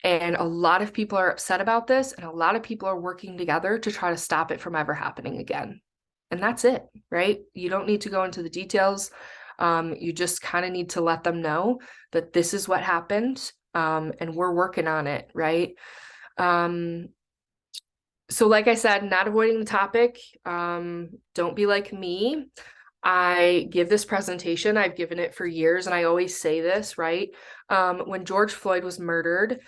And a lot of people are upset about this, and a lot of people are working together to try to stop it from ever happening again. And that's it, right? You don't need to go into the details. You just kind of need to let them know that this is what happened, and we're working on it, right? So like I said, not avoiding the topic. Don't be like me. I give this presentation, I've given it for years, and I always say this, right? When George Floyd was murdered,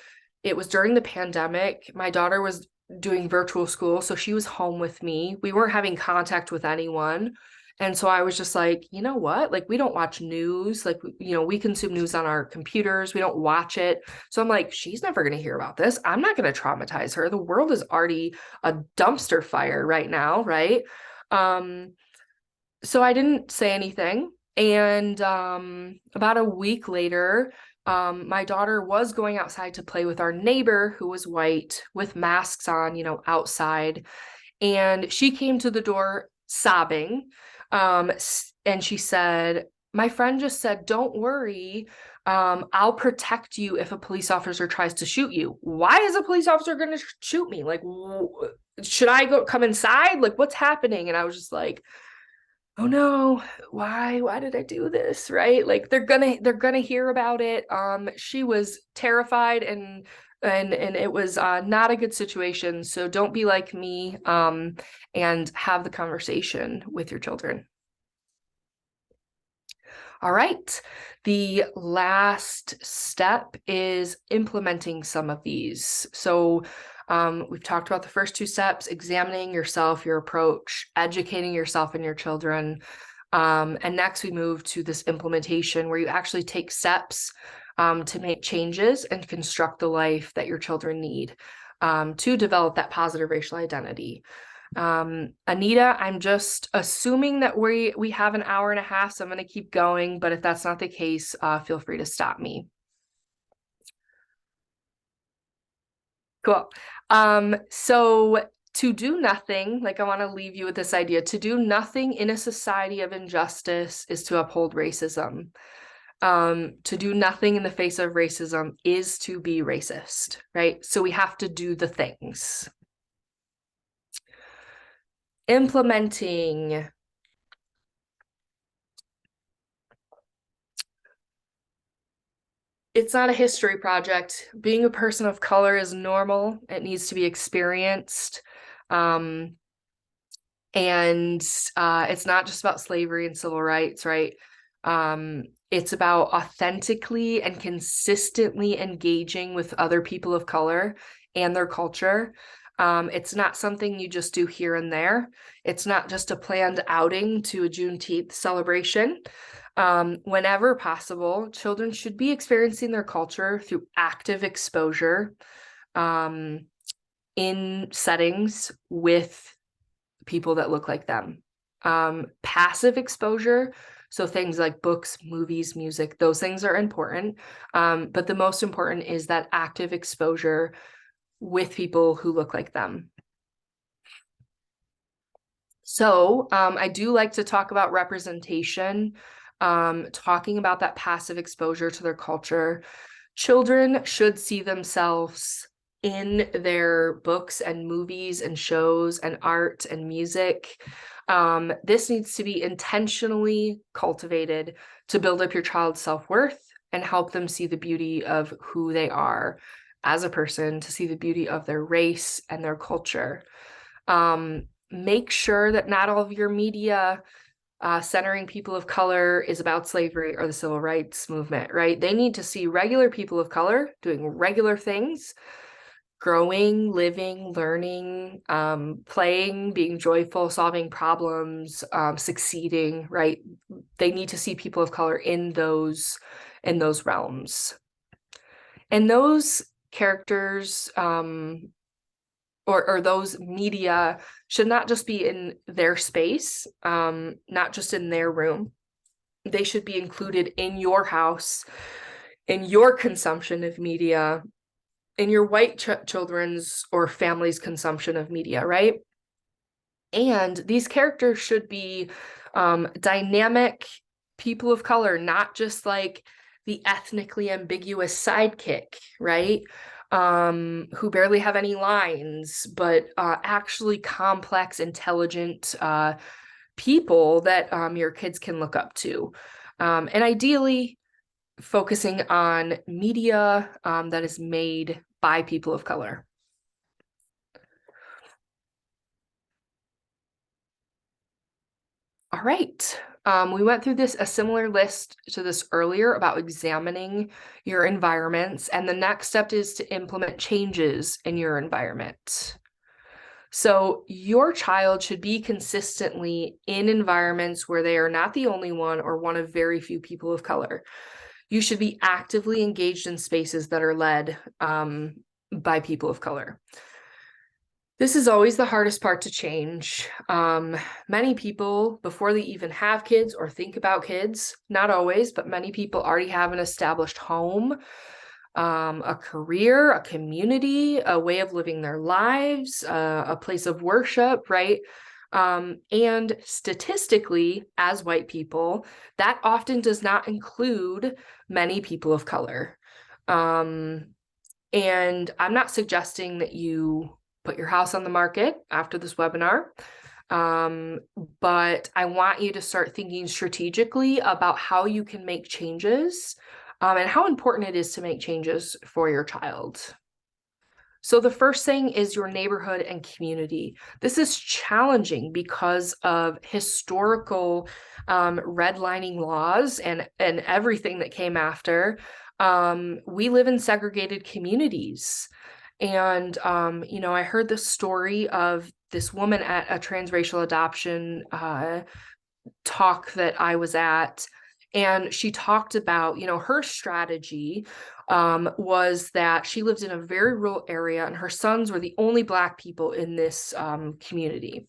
it was during the pandemic. My daughter was doing virtual school, so she was home with me. We weren't having contact with anyone. And so I was just like, you know what? Like, we don't watch news. Like, we consume news on our computers. We don't watch it. So I'm like, she's never going to hear about this. I'm not going to traumatize her. The world is already a dumpster fire right now, right? So I didn't say anything. And about a week later, my daughter was going outside to play with our neighbor who was white with masks on, outside. And she came to the door sobbing. And she said, my friend just said, don't worry. I'll protect you if a police officer tries to shoot you. Why is a police officer going to shoot me? Like, should I come inside? Like, what's happening? And I was just like, oh no, why did I do this, right? Like, they're gonna hear about it. She was terrified, and it was not a good situation. So don't be like me, and have the conversation with your children. All right, the last step is implementing some of these. So we've talked about the first two steps: examining yourself, your approach, educating yourself and your children. And next we move to this implementation where you actually take steps to make changes and construct the life that your children need to develop that positive racial identity. Anita, I'm just assuming that we have an hour and a half, so I'm going to keep going, but if that's not the case, feel free to stop me. Cool. So to do nothing, like, I want to leave you with this idea: to do nothing in a society of injustice is to uphold racism. To do nothing in the face of racism is to be racist, right? So we have to do the things. Implementing. It's not a history project. Being a person of color is normal. It needs to be experienced. And it's not just about slavery and civil rights, right? It's about authentically and consistently engaging with other people of color and their culture. It's not something you just do here and there. It's not just a planned outing to a Juneteenth celebration. Whenever possible, children should be experiencing their culture through active exposure in settings with people that look like them. Passive exposure, so things like books, movies, music, those things are important. But the most important is that active exposure with people who look like them. So I do like to talk about representation, talking about that passive exposure to their culture. Children should see themselves in their books and movies and shows and art and music. This needs to be intentionally cultivated to build up your child's self-worth and help them see the beauty of who they are as a person, to see the beauty of their race and their culture. Make sure that not all of your media centering people of color is about slavery or the civil rights movement, right? They need to see regular people of color doing regular things, growing, living, learning, playing, being joyful, solving problems, succeeding, right? They need to see people of color in those realms. And those characters, or those media should not just be in their space, not just in their room. They should be included in your house, in your consumption of media, in your white children's or family's consumption of media, right? And these characters should be dynamic people of color, not just like the ethnically ambiguous sidekick, right? Who barely have any lines, but actually complex, intelligent people that your kids can look up to. And ideally, focusing on media that is made by people of color. All right. We went through a similar list to this earlier about examining your environments, and the next step is to implement changes in your environment. So your child should be consistently in environments where they are not the only one or one of very few people of color. You should be actively engaged in spaces that are led by people of color. This is always the hardest part to change. Many people, before they even have kids or think about kids, not always, but many people already have an established home, a career, a community, a way of living their lives, a place of worship, right? And statistically, as white people, that often does not include many people of color. And I'm not suggesting that you put your house on the market after this webinar. But I want you to start thinking strategically about how you can make changes and how important it is to make changes for your child. So the first thing is your neighborhood and community. This is challenging because of historical redlining laws and everything that came after. We live in segregated communities. And, I heard the story of this woman at a transracial adoption talk that I was at, and she talked about, her strategy was that she lived in a very rural area and her sons were the only Black people in this community.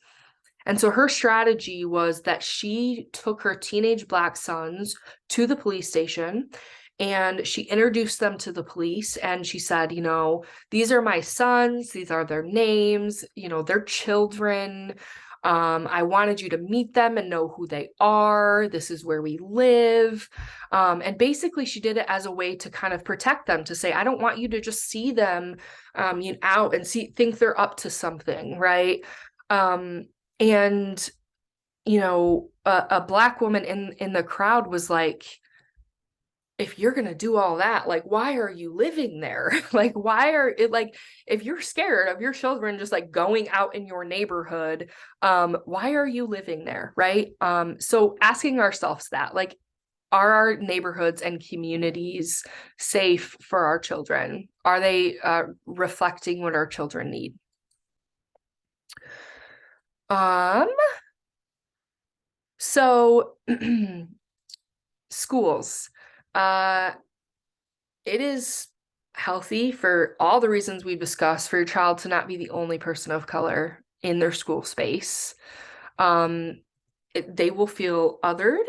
And so her strategy was that she took her teenage Black sons to the police station and she introduced them to the police and she said, these are my sons, these are their names, they're children. I wanted you to meet them and know who they are. This is where we live. And basically she did it as a way to kind of protect them, to say, I don't want you to just see them out and think they're up to something, right? And a Black woman in the crowd was like, if you're going to do all that, like, why are you living there? Like, if you're scared of your children just like going out in your neighborhood, why are you living there? Right. So asking ourselves that, like, are our neighborhoods and communities safe for our children? Are they reflecting what our children need? So schools. It is healthy for all the reasons we've discussed for your child to not be the only person of color in their school space. They will feel othered.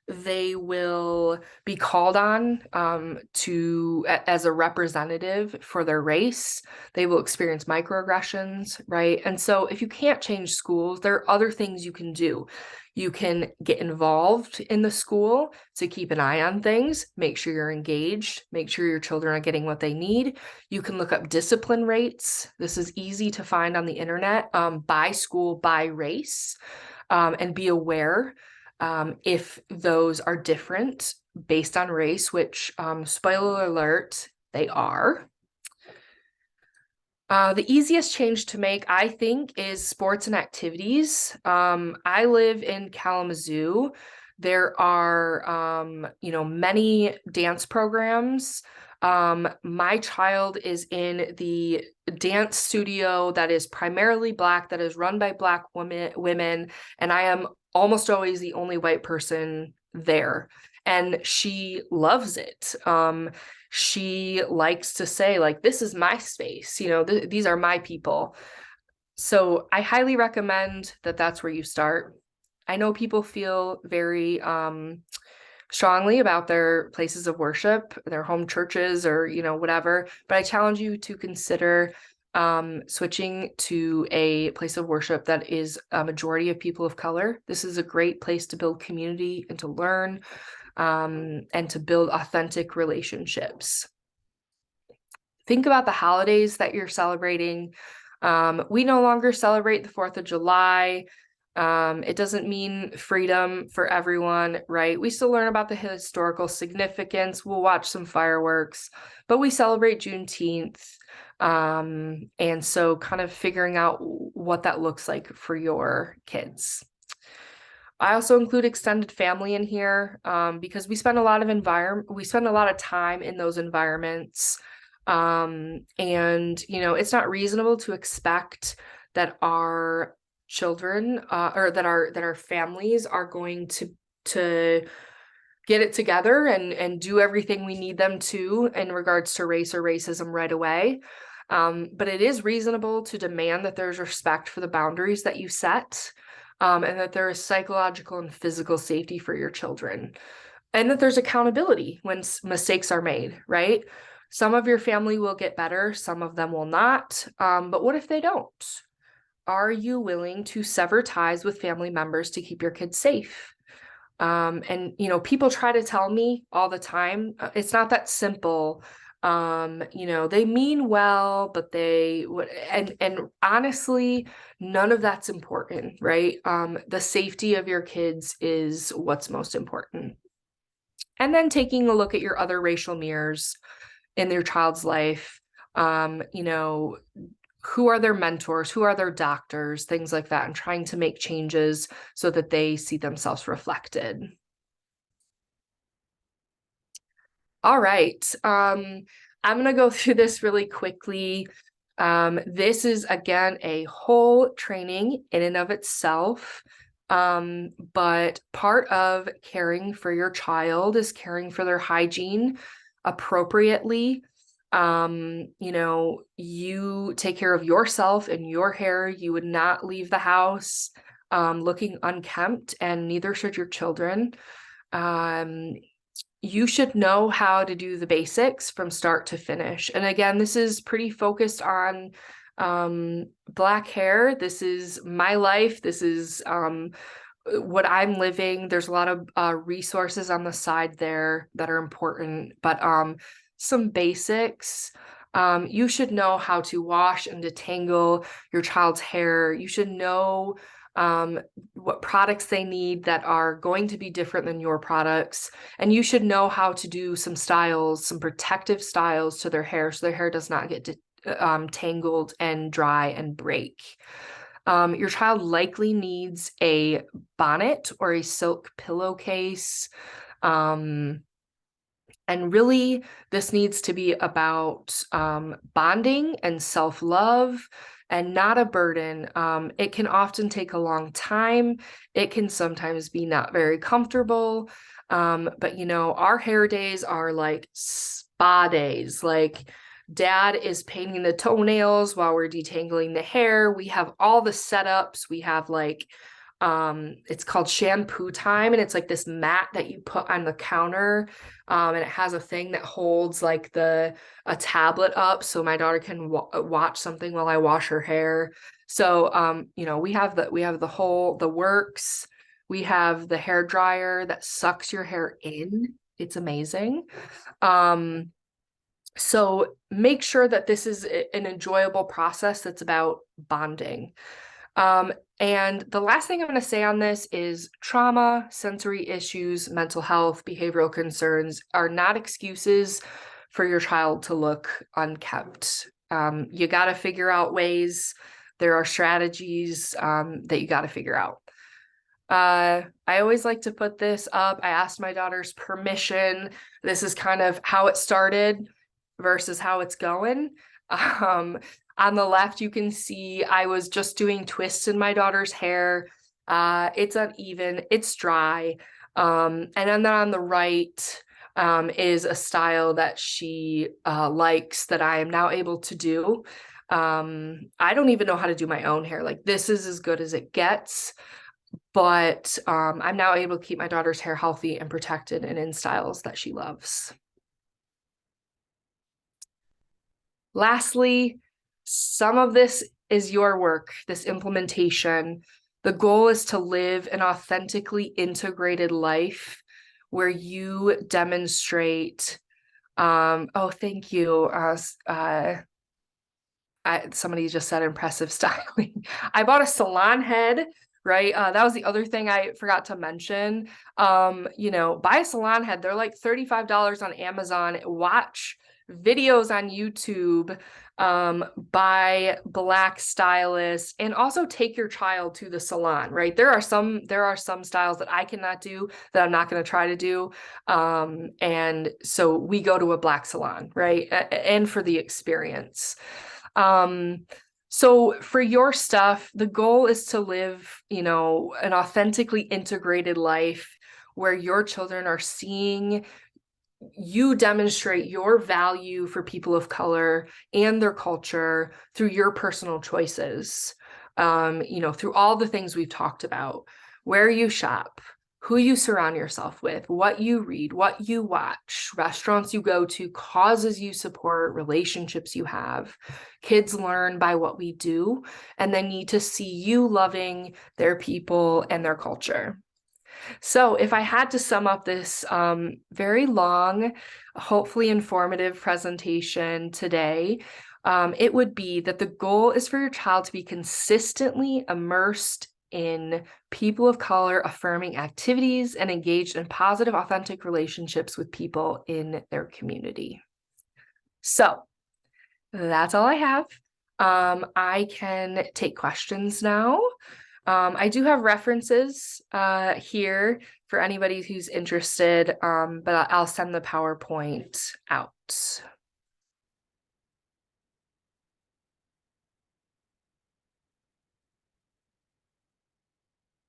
They will be called on as a representative for their race. They will experience microaggressions, right? And so if you can't change schools, there are other things you can do. You can get involved in the school to keep an eye on things, make sure you're engaged, make sure your children are getting what they need. You can look up discipline rates. This is easy to find on the internet, by school, by race, and be aware if those are different based on race, which, spoiler alert, they are. The easiest change to make, I think, is sports and activities. I live in Kalamazoo. There are, many dance programs. My child is in the dance studio that is primarily Black, that is run by Black women, and I am almost always the only white person there. And she loves it. She likes to say, like, this is my space, these are my people. So I highly recommend that that's where you start. I know people feel very strongly about their places of worship, their home churches, or whatever, but I challenge you to consider switching to a place of worship that is a majority of people of color. This is a great place to build community and to learn, and to build authentic relationships. Think about the holidays that you're celebrating. We no longer celebrate the 4th of July. It doesn't mean freedom for everyone, right? We still learn about the historical significance. We'll watch some fireworks, but we celebrate Juneteenth. And so kind of figuring out what that looks like for your kids. I also include extended family in here, because we spend a lot of time in those environments. And it's not reasonable to expect that our children, or that our families are going to get it together and do everything we need them to in regards to race or racism right away. But it is reasonable to demand that there's respect for the boundaries that you set, and that there is psychological and physical safety for your children, and that there's accountability when mistakes are made, right? Some of your family will get better, some of them will not. But what if they don't? Are you willing to sever ties with family members to keep your kids safe? And people try to tell me all the time, it's not that simple. They mean well, but and honestly, none of that's important, right? The safety of your kids is what's most important. And then taking a look at your other racial mirrors in their child's life. Who are their mentors? Who are their doctors? Things like that, and trying to make changes so that they see themselves reflected. All right. I'm going to go through this really quickly. This is, again, a whole training in and of itself. But part of caring for your child is caring for their hygiene appropriately. You take care of yourself and your hair. You would not leave the house looking unkempt, and neither should your children. You should know how to do the basics from start to finish. And again, this is pretty focused on Black hair. This is my life. This is what I'm living. There's a lot of resources on the side there that are important, but some basics. You should know how to wash and detangle your child's hair. You should know what products they need that are going to be different than your products. And you should know how to do some styles, some protective styles to their hair, so their hair does not get tangled and dry and break. Your child likely needs a bonnet or a silk pillowcase. And really, this needs to be about bonding and self-love, and not a burden. It can often take a long time. It can sometimes be not very comfortable. But you know, our hair days are like spa days. Like dad is painting the toenails while we're detangling the hair. We have all the setups. We have like it's called shampoo time, and it's like this mat that you put on the counter, and it has a thing that holds like a tablet up so my daughter can watch something while I wash her hair. So you know, we have the works. We have the hair dryer that sucks your hair in. It's amazing. So make sure that this is an enjoyable process that's about bonding. And the last thing I'm going to say on this is trauma, sensory issues, mental health, behavioral concerns are not excuses for your child to look unkept. You got to figure out ways. There are strategies that you got to figure out. I always like to put this up. I asked my daughter's permission. This is kind of how it started versus how it's going. On the left, you can see I was just doing twists in my daughter's hair. It's uneven, it's dry. And then on the right is a style that she likes that I am now able to do. I don't even know how to do my own hair. Like this is as good as it gets. But I'm now able to keep my daughter's hair healthy and protected and in styles that she loves. Lastly, some of this is your work, this implementation. The goal is to live an authentically integrated life where you demonstrate, oh, thank you. Somebody just said impressive styling. I bought a salon head, right? That was the other thing I forgot to mention. You know, buy a salon head. They're like $35 on Amazon. Watch videos on YouTube by Black stylists, and also take your child to the salon, right? There are some styles that I cannot do, that I'm not going to try to do. And so we go to a Black salon, right? And for the experience. So for your stuff, the goal is to live, you know, an authentically integrated life where your children are seeing you demonstrate your value for people of color and their culture through your personal choices. You know, through all the things we've talked about, where you shop, who you surround yourself with, what you read, what you watch, restaurants you go to, causes you support, relationships you have. Kids learn by what we do, and they need to see you loving their people and their culture. So if I had to sum up this very long, hopefully informative presentation today, it would be that the goal is for your child to be consistently immersed in people of color affirming activities and engaged in positive, authentic relationships with people in their community. So that's all I have. I can take questions now. I do have references here for anybody who's interested, but I'll send the PowerPoint out.